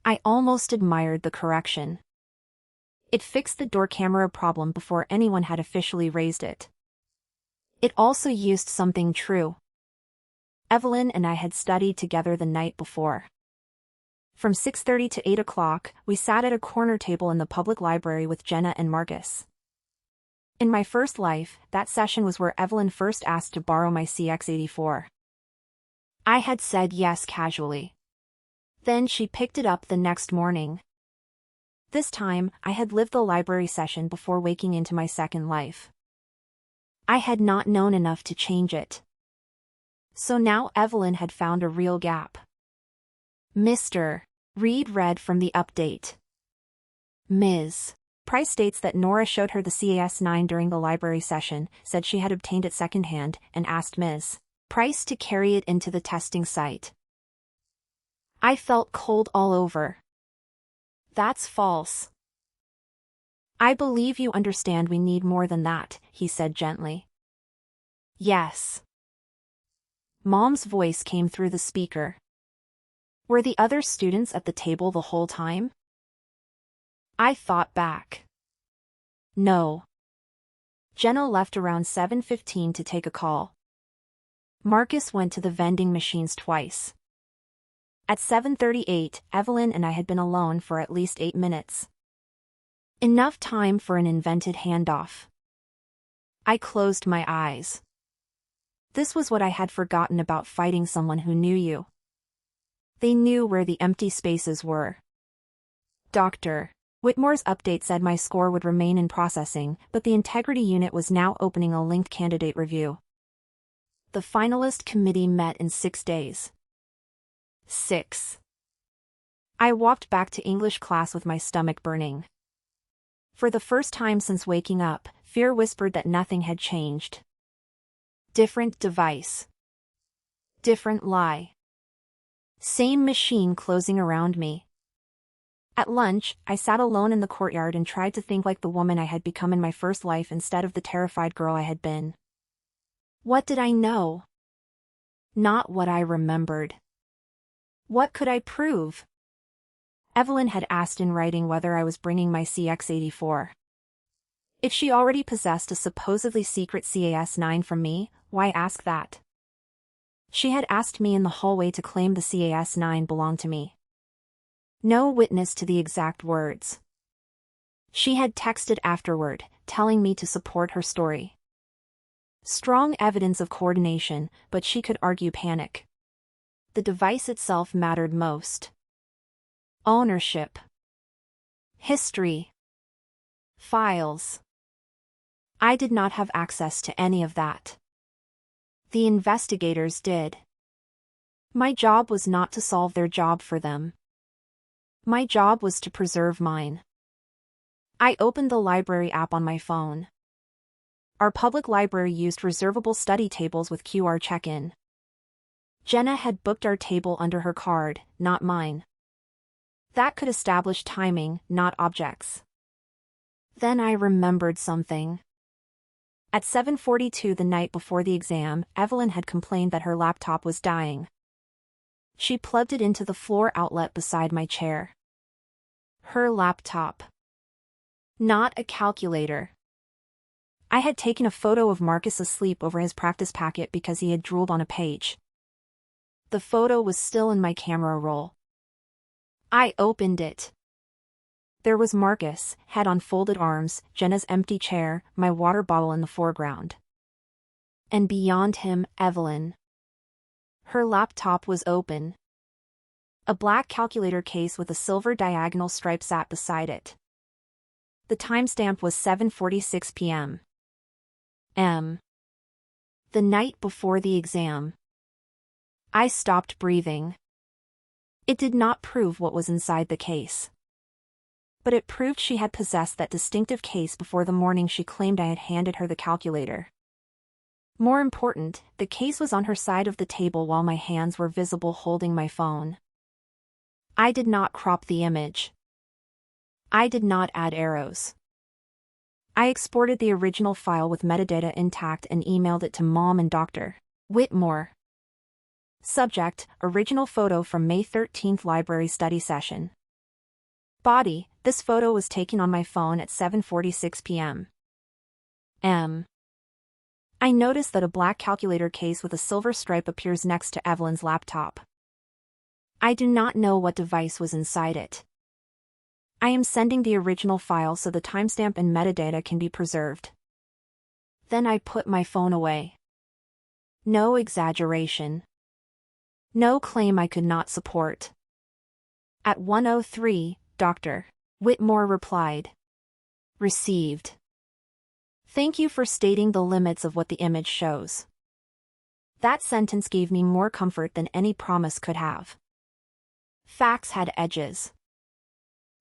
A: I almost admired the correction. It fixed the door camera problem before anyone had officially raised it. It also used something true. Evelyn and I had studied together the night before. From 6:30 to 8 o'clock, we sat at a corner table in the public library with Jenna and Marcus. In my first life, that session was where Evelyn first asked to borrow my CX-84. I had said yes casually. Then she picked it up the next morning. This time, I had lived the library session before waking into my second life. I had not known enough to change it. So now Evelyn had found a real gap. Mr. Reed read from the update. Ms. Price states that Nora showed her the CAS-9 during the library session, said she had obtained it secondhand, and asked Ms. Price to carry it into the testing site. I felt cold all over. That's false. I believe you understand we need more than that, he said gently. Yes. Mom's voice came through the speaker. Were the other students at the table the whole time? I thought back. No. Jenna left around 7:15 to take a call. Marcus went to the vending machines twice. At 7:38, Evelyn and I had been alone for at least 8 minutes. Enough time for an invented handoff. I closed my eyes. This was what I had forgotten about fighting someone who knew you. They knew where the empty spaces were. Dr. Whitmore's update said my score would remain in processing, but the integrity unit was now opening a linked candidate review. The finalist committee met in 6 days. 6. I walked back to English class with my stomach burning. For the first time since waking up, fear whispered that nothing had changed. Different device. Different lie. Same machine closing around me. At lunch, I sat alone in the courtyard and tried to think like the woman I had become in my first life instead of the terrified girl I had been. What did I know? Not what I remembered. What could I prove? Evelyn had asked in writing whether I was bringing my CX-84. If she already possessed a supposedly secret CAS-9 from me, why ask that? She had asked me in the hallway to claim the CAS-9 belonged to me. No witness to the exact words. She had texted afterward, telling me to support her story. Strong evidence of coordination, but she could argue panic. The device itself mattered most. Ownership. History. Files. I did not have access to any of that. The investigators did. My job was not to solve their job for them. My job was to preserve mine. I opened the library app on my phone. Our public library used reservable study tables with QR check-in. Jenna had booked our table under her card, not mine. That could establish timing, not objects. Then I remembered something. At 7:42 the night before the exam, Evelyn had complained that her laptop was dying. She plugged it into the floor outlet beside my chair. Her laptop. Not a calculator. I had taken a photo of Marcus asleep over his practice packet because he had drooled on a page. The photo was still in my camera roll. I opened it. There was Marcus, head on folded arms, Jenna's empty chair, my water bottle in the foreground. And beyond him, Evelyn. Her laptop was open. A black calculator case with a silver diagonal stripe sat beside it. The timestamp was 7:46 p.m. The night before the exam. I stopped breathing. It did not prove what was inside the case. But it proved she had possessed that distinctive case before the morning she claimed I had handed her the calculator. More important, the case was on her side of the table while my hands were visible holding my phone. I did not crop the image. I did not add arrows. I exported the original file with metadata intact and emailed it to Mom and Dr. Whitmore. Subject, original photo from May 13th library study session. Body, this photo was taken on my phone at 7:46 p.m. I noticed that a black calculator case with a silver stripe appears next to Evelyn's laptop. I do not know what device was inside it. I am sending the original file so the timestamp and metadata can be preserved. Then I put my phone away. No exaggeration. No claim I could not support. At 1:03, Dr. Whitmore replied. Received. Thank you for stating the limits of what the image shows. That sentence gave me more comfort than any promise could have. Facts had edges.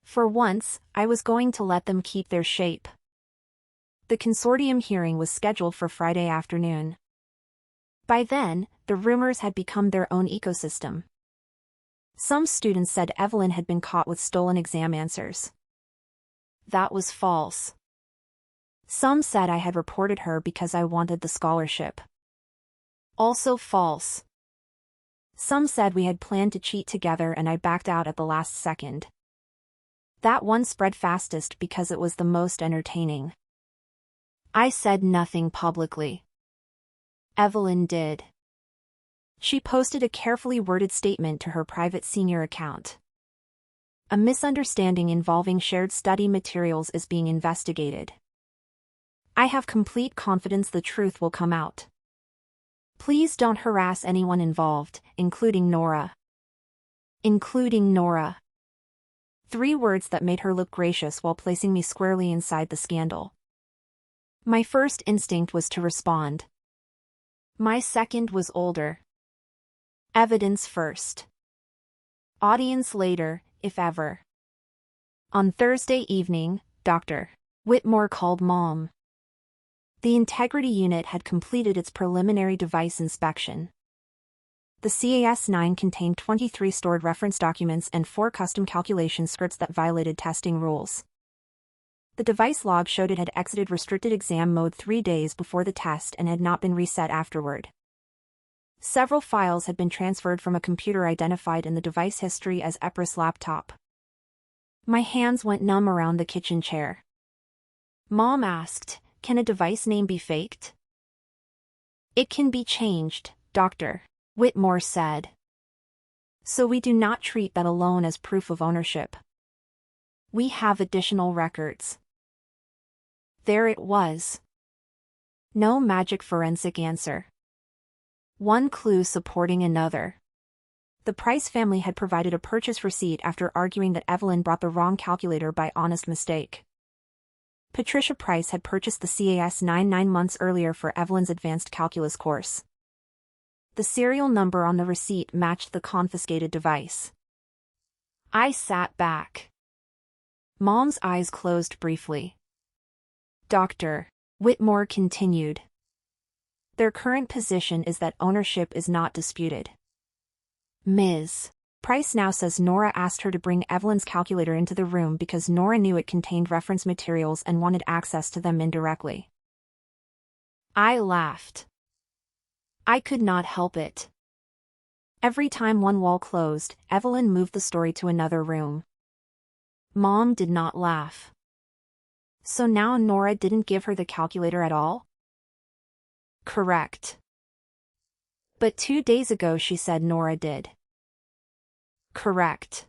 A: For once, I was going to let them keep their shape. The consortium hearing was scheduled for Friday afternoon. By then, the rumors had become their own ecosystem. Some students said Evelyn had been caught with stolen exam answers. That was false. Some said I had reported her because I wanted the scholarship. Also false. Some said we had planned to cheat together and I backed out at the last second. That one spread fastest because it was the most entertaining. I said nothing publicly. Evelyn did. She posted a carefully worded statement to her private senior account. A misunderstanding involving shared study materials is being investigated. I have complete confidence the truth will come out. Please don't harass anyone involved, including Nora. Including Nora. 3 words that made her look gracious while placing me squarely inside the scandal. My first instinct was to respond. My second was older. Evidence first. Audience later, if ever. On Thursday evening, Dr. Whitmore called Mom. The Integrity Unit had completed its preliminary device inspection. The CAS-9 contained 23 stored reference documents and 4 custom calculation scripts that violated testing rules. The device log showed it had exited restricted exam mode 3 days before the test and had not been reset afterward. Several files had been transferred from a computer identified in the device history as EPRIS laptop. My hands went numb around the kitchen chair. Mom asked, "Can a device name be faked?" "It can be changed," Dr. Whitmore said. "So we do not treat that alone as proof of ownership. We have additional records." There it was. No magic forensic answer. One clue supporting another. The Price family had provided a purchase receipt after arguing that Evelyn brought the wrong calculator by honest mistake. Patricia Price had purchased the CAS-9 9 months earlier for Evelyn's advanced calculus course. The serial number on the receipt matched the confiscated device. I sat back. Mom's eyes closed briefly. Dr. Whitmore continued. Their current position is that ownership is not disputed. Ms. Price now says Nora asked her to bring Evelyn's calculator into the room because Nora knew it contained reference materials and wanted access to them indirectly. I laughed. I could not help it. Every time one wall closed, Evelyn moved the story to another room. Mom did not laugh. So now Nora didn't give her the calculator at all? Correct. But 2 days ago she said Nora did. Correct.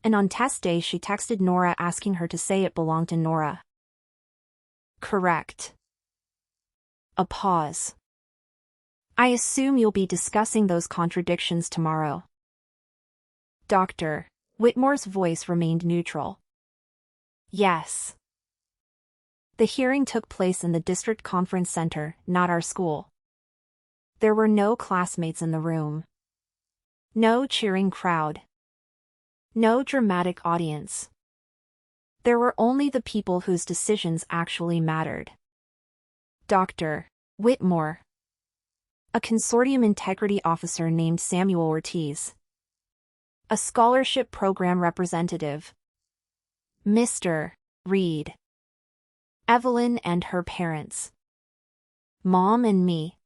A: And on test day she texted Nora asking her to say it belonged to Nora. Correct. A pause. I assume you'll be discussing those contradictions tomorrow. Dr. Whitmore's voice remained neutral. Yes. The hearing took place in the district conference center, not our school. There were no classmates in the room. No cheering crowd. No dramatic audience. There were only the people whose decisions actually mattered. Dr. Whitmore. A consortium integrity officer named Samuel Ortiz. A scholarship program representative. Mr. Reed. Evelyn and her parents. Mom and me.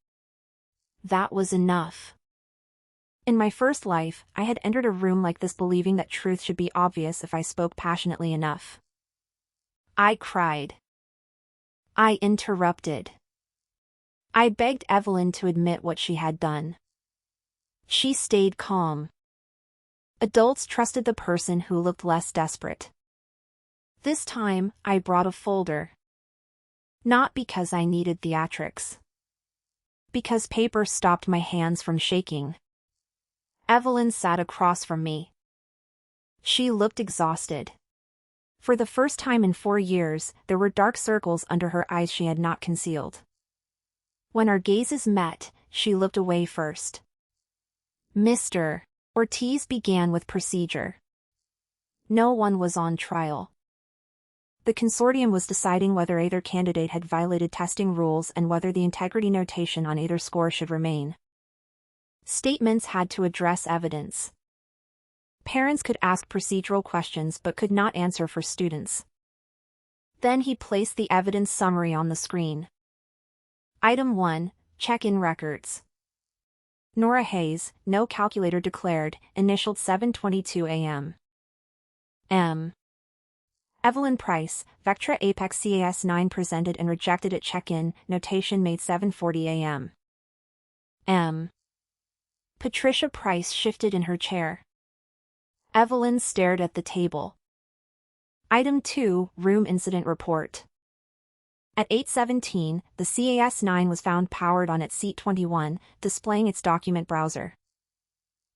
A: That was enough. In my first life, I had entered a room like this believing that truth should be obvious if I spoke passionately enough. I cried. I interrupted. I begged Evelyn to admit what she had done. She stayed calm. Adults trusted the person who looked less desperate. This time, I brought a folder. Not because I needed theatrics. Because paper stopped my hands from shaking. Evelyn sat across from me. She looked exhausted. For the first time in 4 years, there were dark circles under her eyes she had not concealed. When our gazes met, she looked away first. Mr. Ortiz began with procedure. No one was on trial. The consortium was deciding whether either candidate had violated testing rules and whether the integrity notation on either score should remain. Statements had to address evidence. Parents could ask procedural questions but could not answer for students. Then he placed the evidence summary on the screen. Item 1, check-in records. Nora Hayes, no calculator declared, initialed 7:22 a.m. M. Evelyn Price, Vectra Apex CAS 9 presented and rejected at check-in, notation made 7:40 a.m. M. Patricia Price shifted in her chair. Evelyn stared at the table. Item 2, room incident report. At 8:17, the CAS 9 was found powered on at seat 21, displaying its document browser.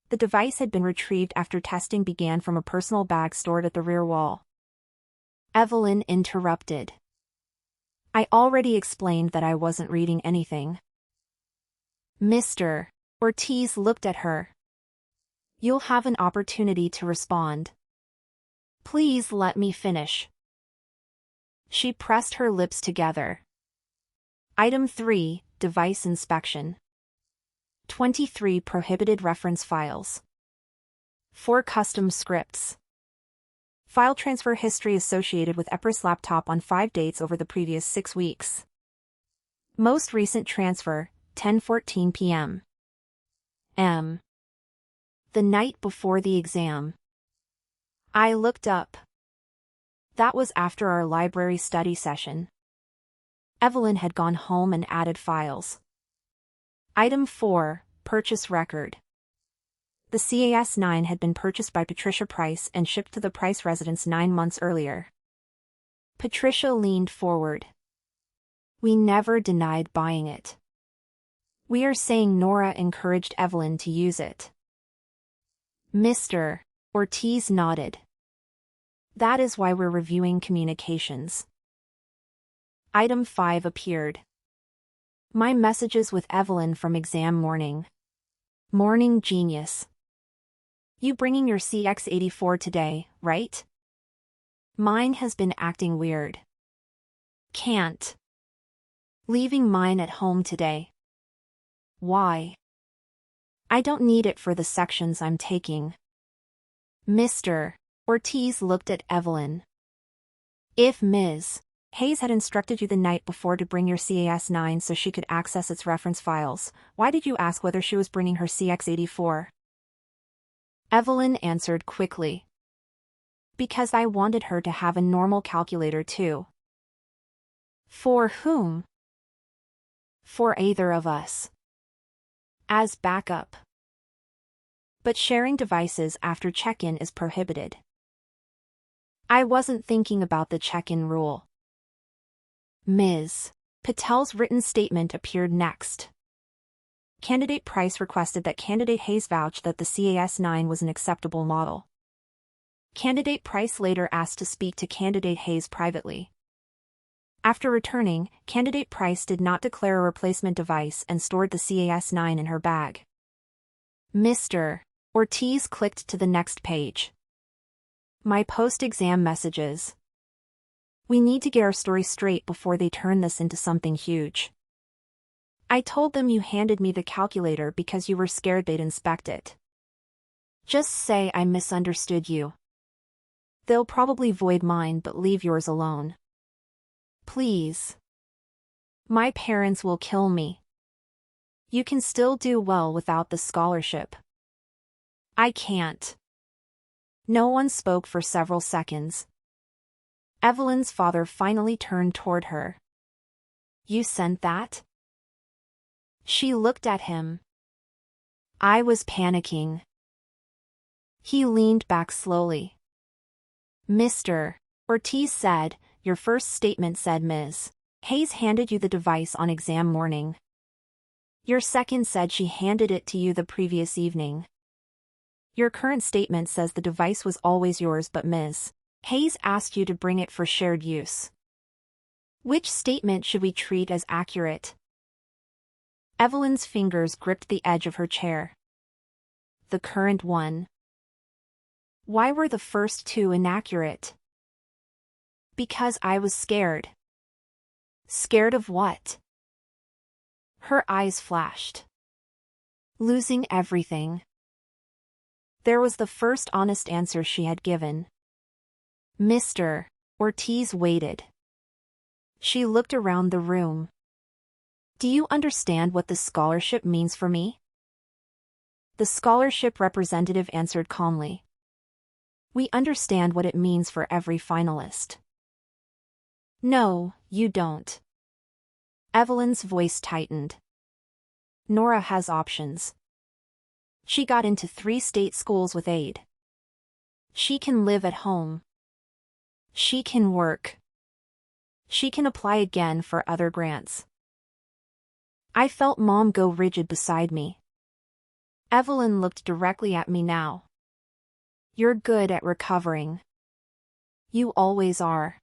A: The device had been retrieved after testing began from a personal bag stored at the rear wall. Evelyn interrupted. I already explained that I wasn't reading anything. Mr. Ortiz looked at her. You'll have an opportunity to respond. Please let me finish. She pressed her lips together. Item 3, device inspection. 23 prohibited reference files. 4 custom scripts. File transfer history associated with EPRIS laptop on 5 dates over the previous 6 weeks. Most recent transfer, 10:14 p.m. M. The night before the exam. I looked up. That was after our library study session. Evelyn had gone home and added files. Item 4, purchase record. The CAS 9 had been purchased by Patricia Price and shipped to the Price residence 9 months earlier. Patricia leaned forward. We never denied buying it. We are saying Nora encouraged Evelyn to use it. Mr. Ortiz nodded. That is why we're reviewing communications. Item 5 appeared. My messages with Evelyn from exam morning. Morning genius. You bringing your CX84 today, right? Mine has been acting weird. Can't. Leaving mine at home today. Why? I don't need it for the sections I'm taking. Mr. Ortiz looked at Evelyn. If Ms. Hayes had instructed you the night before to bring your CAS 9 so she could access its reference files, why did you ask whether she was bringing her CX84? Evelyn answered quickly. Because I wanted her to have a normal calculator too. For whom? For either of us. As backup. But sharing devices after check-in is prohibited. I wasn't thinking about the check-in rule. Ms. Patel's written statement appeared next. Candidate Price requested that Candidate Hayes vouch that the CAS 9 was an acceptable model. Candidate Price later asked to speak to Candidate Hayes privately. After returning, Candidate Price did not declare a replacement device and stored the CAS 9 in her bag. Mr. Ortiz clicked to the next page. My post-exam messages. We need to get our story straight before they turn this into something huge. I told them you handed me the calculator because you were scared they'd inspect it. Just say I misunderstood you. They'll probably void mine but leave yours alone. Please. My parents will kill me. You can still do well without the scholarship. I can't. No one spoke for several seconds. Evelyn's father finally turned toward her. You sent that? She looked at him. I was panicking. He leaned back slowly. Mr. Ortiz said, your first statement said Ms. Hayes handed you the device on exam morning. Your second said she handed it to you the previous evening. Your current statement says the device was always yours but Ms. Hayes asked you to bring it for shared use. Which statement should we treat as accurate? Evelyn's fingers gripped the edge of her chair. The current one. Why were the first two inaccurate? Because I was scared. Scared of what? Her eyes flashed. Losing everything. There was the first honest answer she had given. Mr. Ortiz waited. She looked around the room. Do you understand what this scholarship means for me? The scholarship representative answered calmly. We understand what it means for every finalist. No, you don't. Evelyn's voice tightened. Nora has options. She got into 3 state schools with aid. She can live at home. She can work. She can apply again for other grants. I felt Mom go rigid beside me. Evelyn looked directly at me now. You're good at recovering. You always are.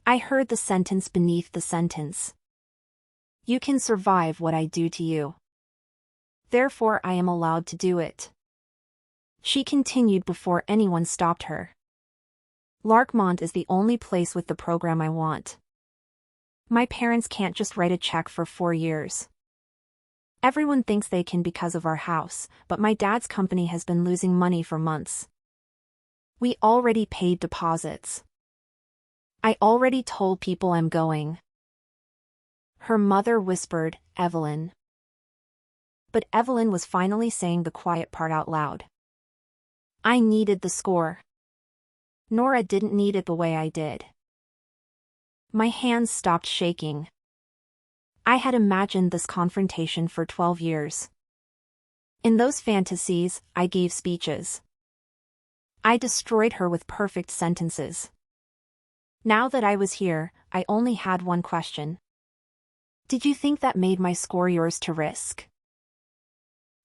A: I heard the sentence beneath the sentence. You can survive what I do to you. Therefore I am allowed to do it. She continued before anyone stopped her. Larkmont is the only place with the program I want. My parents can't just write a check for 4 years. Everyone thinks they can because of our house, but my dad's company has been losing money for months. We already paid deposits. I already told people I'm going. Her mother whispered, Evelyn. But Evelyn was finally saying the quiet part out loud. I needed the score. Nora didn't need it the way I did. My hands stopped shaking. I had imagined this confrontation for 12 years. In those fantasies, I gave speeches. I destroyed her with perfect sentences. Now that I was here, I only had one question. Did you think that made my score yours to risk?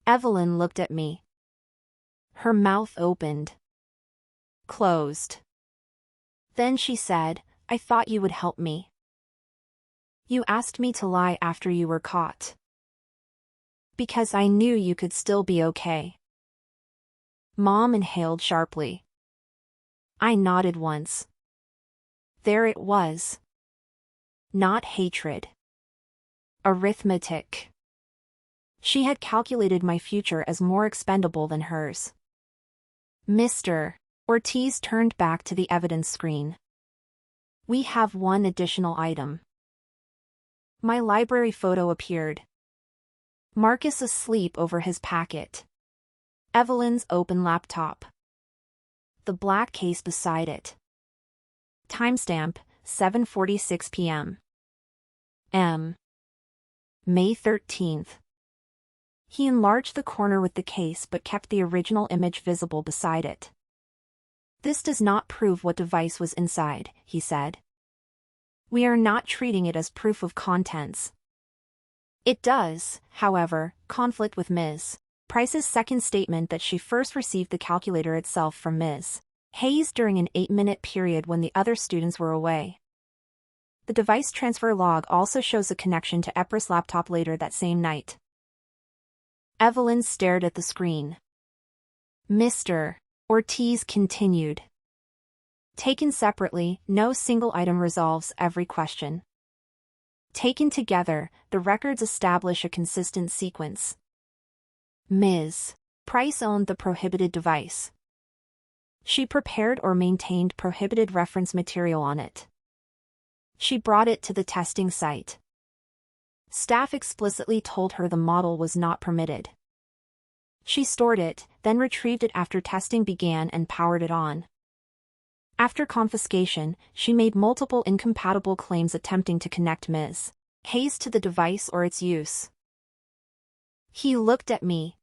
A: Evelyn looked at me. Her mouth opened. Closed. Then she said, I thought you would help me. You asked me to lie after you were caught. Because I knew you could still be okay. Mom inhaled sharply. I nodded once. There it was. Not hatred. Arithmetic. She had calculated my future as more expendable than hers. Mr. Ortiz turned back to the evidence screen. We have one additional item. My library photo appeared. Marcus asleep over his packet. Evelyn's open laptop. The black case beside it. Timestamp, 7:46 p.m. May 13th. He enlarged the corner with the case but kept the original image visible beside it. This does not prove what device was inside, he said. We are not treating it as proof of contents. It does, however, conflict with Ms. Price's second statement that she first received the calculator itself from Ms. Hayes during an 8-minute period when the other students were away. The device transfer log also shows a connection to Epra's laptop later that same night. Evelyn stared at the screen. Mr. Ortiz continued. Taken separately, no single item resolves every question. Taken together, the records establish a consistent sequence. Ms. Price owned the prohibited device. She prepared or maintained prohibited reference material on it. She brought it to the testing site. Staff explicitly told her the model was not permitted. She stored it, then retrieved it after testing began and powered it on. After confiscation, she made multiple incompatible claims attempting to connect Ms. Hayes to the device or its use. He looked at me.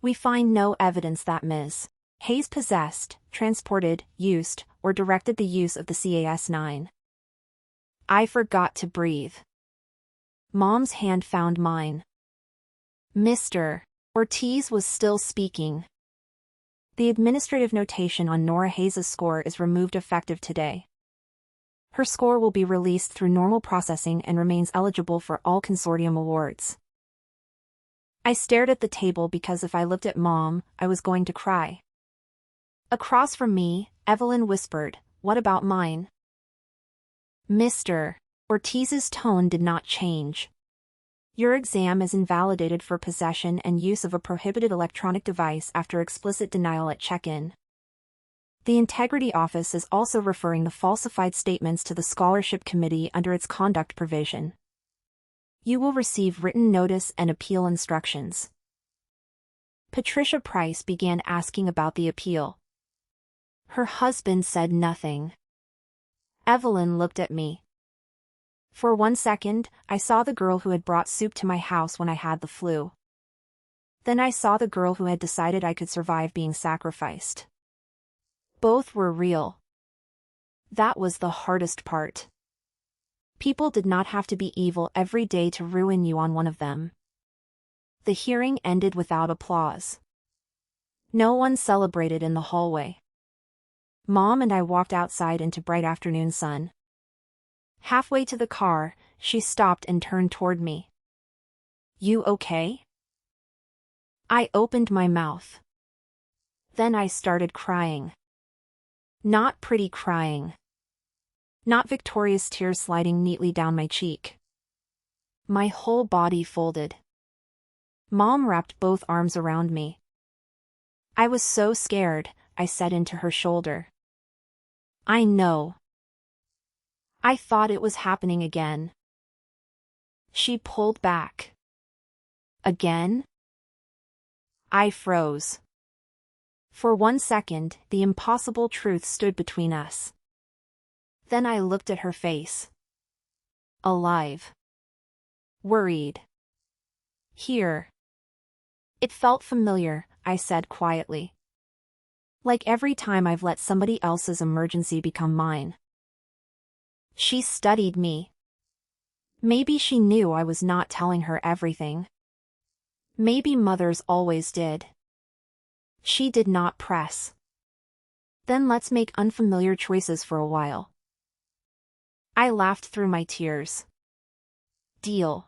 A: We find no evidence that Ms. Hayes possessed, transported, used, or directed the use of the CAS-9. I forgot to breathe. Mom's hand found mine. Mr. Ortiz was still speaking. The administrative notation on Nora Hayes' score is removed effective today. Her score will be released through normal processing and remains eligible for all consortium awards. I stared at the table because if I looked at Mom, I was going to cry. Across from me, Evelyn whispered, "What about mine?" Mr. Ortiz's tone did not change. Your exam is invalidated for possession and use of a prohibited electronic device after explicit denial at check-in. The Integrity Office is also referring the falsified statements to the Scholarship Committee under its conduct provision. You will receive written notice and appeal instructions. Patricia Price began asking about the appeal. Her husband said nothing. Evelyn looked at me. For 1 second, I saw the girl who had brought soup to my house when I had the flu. Then I saw the girl who had decided I could survive being sacrificed. Both were real. That was the hardest part. People did not have to be evil every day to ruin you on one of them. The hearing ended without applause. No one celebrated in the hallway. Mom and I walked outside into bright afternoon sun. Halfway to the car, she stopped and turned toward me. You okay? I opened my mouth. Then I started crying. Not pretty crying. Not victorious tears sliding neatly down my cheek. My whole body folded. Mom wrapped both arms around me. I was so scared, I said into her shoulder. I know. I thought it was happening again. She pulled back. Again? I froze. For 1 second, the impossible truth stood between us. Then I looked at her face. Alive. Worried. Here. It felt familiar, I said quietly. Like every time I've let somebody else's emergency become mine. She studied me. Maybe she knew I was not telling her everything. Maybe mothers always did. She did not press. Then let's make unfamiliar choices for a while. I laughed through my tears. Deal.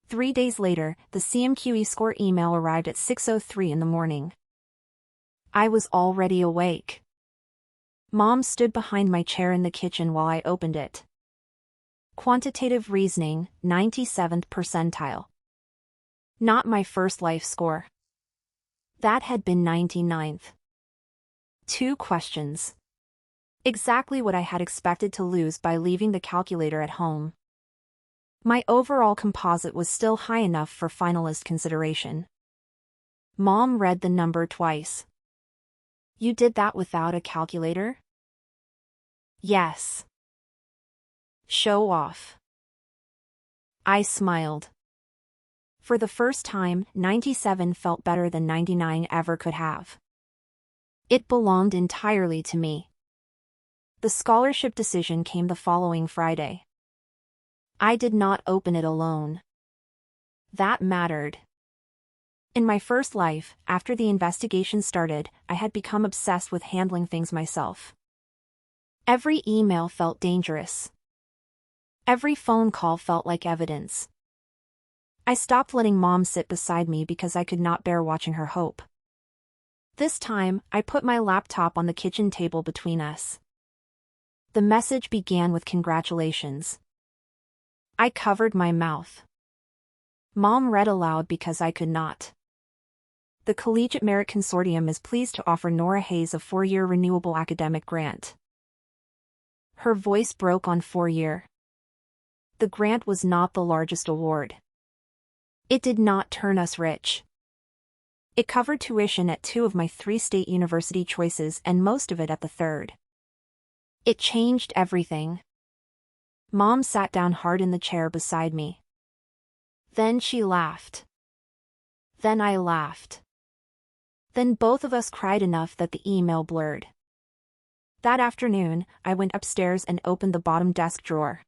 A: 3 days later, the CMQE score email arrived at 6:03 in the morning. I was already awake. Mom stood behind my chair in the kitchen while I opened it. Quantitative reasoning, 97th percentile. Not my first life score. That had been 99th. 2 questions. Exactly what I had expected to lose by leaving the calculator at home. My overall composite was still high enough for finalist consideration. Mom read the number twice. You did that without a calculator? Yes. Show off. I smiled. For the first time, 97 felt better than 99 ever could have. It belonged entirely to me. The scholarship decision came the following Friday. I did not open it alone. That mattered. In my first life, after the investigation started, I had become obsessed with handling things myself. Every email felt dangerous. Every phone call felt like evidence. I stopped letting Mom sit beside me because I could not bear watching her hope. This time, I put my laptop on the kitchen table between us. The message began with congratulations. I covered my mouth. Mom read aloud because I could not. The Collegiate Merit Consortium is pleased to offer Nora Hayes a 4-year renewable academic grant. Her voice broke on 4-year. The grant was not the largest award. It did not turn us rich. It covered tuition at 2 of my 3 state university choices and most of it at the 3rd. It changed everything. Mom sat down hard in the chair beside me. Then she laughed. Then I laughed. Then both of us cried enough that the email blurred. That afternoon, I went upstairs and opened the bottom desk drawer.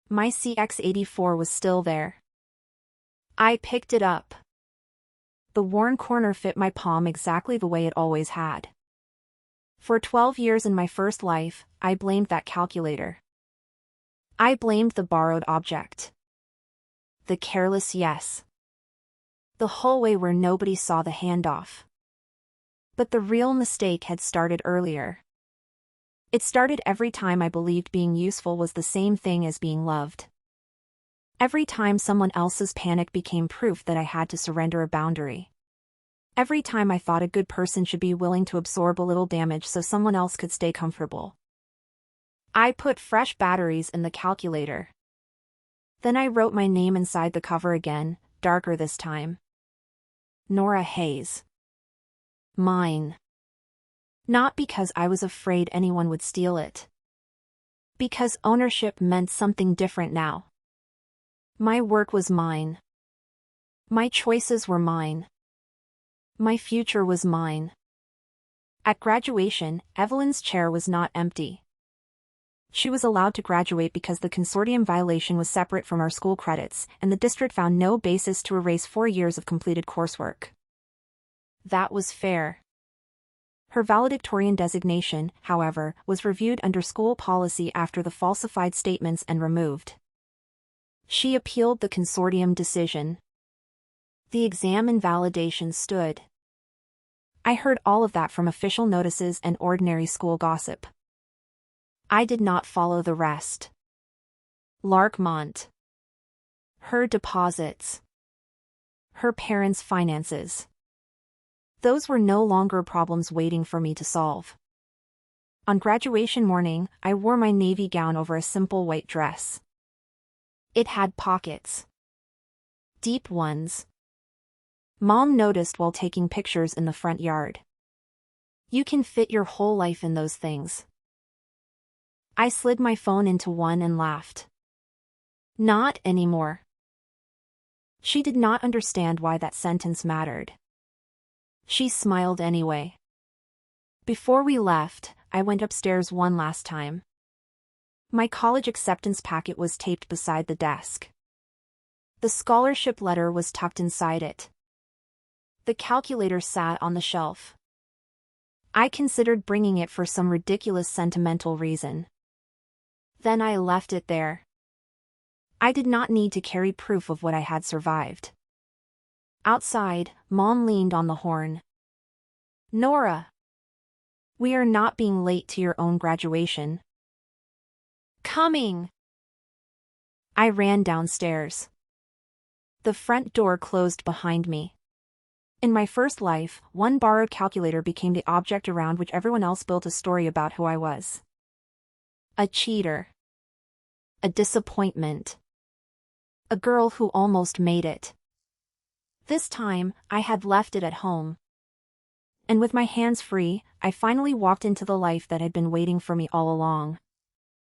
A: My CX-84 was still there. I picked it up. The worn corner fit my palm exactly the way it always had. For 12 years in my first life, I blamed that calculator. I blamed the borrowed object. The careless yes. The hallway where nobody saw the handoff. But the real mistake had started earlier. It started every time I believed being useful was the same thing as being loved. Every time someone else's panic became proof that I had to surrender a boundary. Every time I thought a good person should be willing to absorb a little damage so someone else could stay comfortable. I put fresh batteries in the calculator. Then I wrote my name inside the cover again, darker this time. Nora Hayes. Mine. Not because I was afraid anyone would steal it. Because ownership meant something different now. My work was mine. My choices were mine. My future was mine. At graduation, Evelyn's chair was not empty. She was allowed to graduate because the consortium violation was separate from our school credits, and the district found no basis to erase 4 years of completed coursework. That was fair. Her valedictorian designation, however, was reviewed under school policy after the falsified statements and removed. She appealed the consortium decision. The exam invalidation stood. I heard all of that from official notices and ordinary school gossip. I did not follow the rest. Larkmont. Her deposits. Her parents' finances. Those were no longer problems waiting for me to solve. On graduation morning, I wore my navy gown over a simple white dress. It had pockets. Deep ones. Mom noticed while taking pictures in the front yard. You can fit your whole life in those things. I slid my phone into one and laughed. Not anymore. She did not understand why that sentence mattered. She smiled anyway. Before we left, I went upstairs one last time. My college acceptance packet was taped beside the desk. The scholarship letter was tucked inside it. The calculator sat on the shelf. I considered bringing it for some ridiculous sentimental reason. Then I left it there. I did not need to carry proof of what I had survived. Outside, Mom leaned on the horn. Nora! We are not being late to your own graduation. Coming! I ran downstairs. The front door closed behind me. In my first life, one borrowed calculator became the object around which everyone else built a story about who I was. A cheater. A disappointment. A girl who almost made it. This time, I had left it at home. And with my hands free, I finally walked into the life that had been waiting for me all along.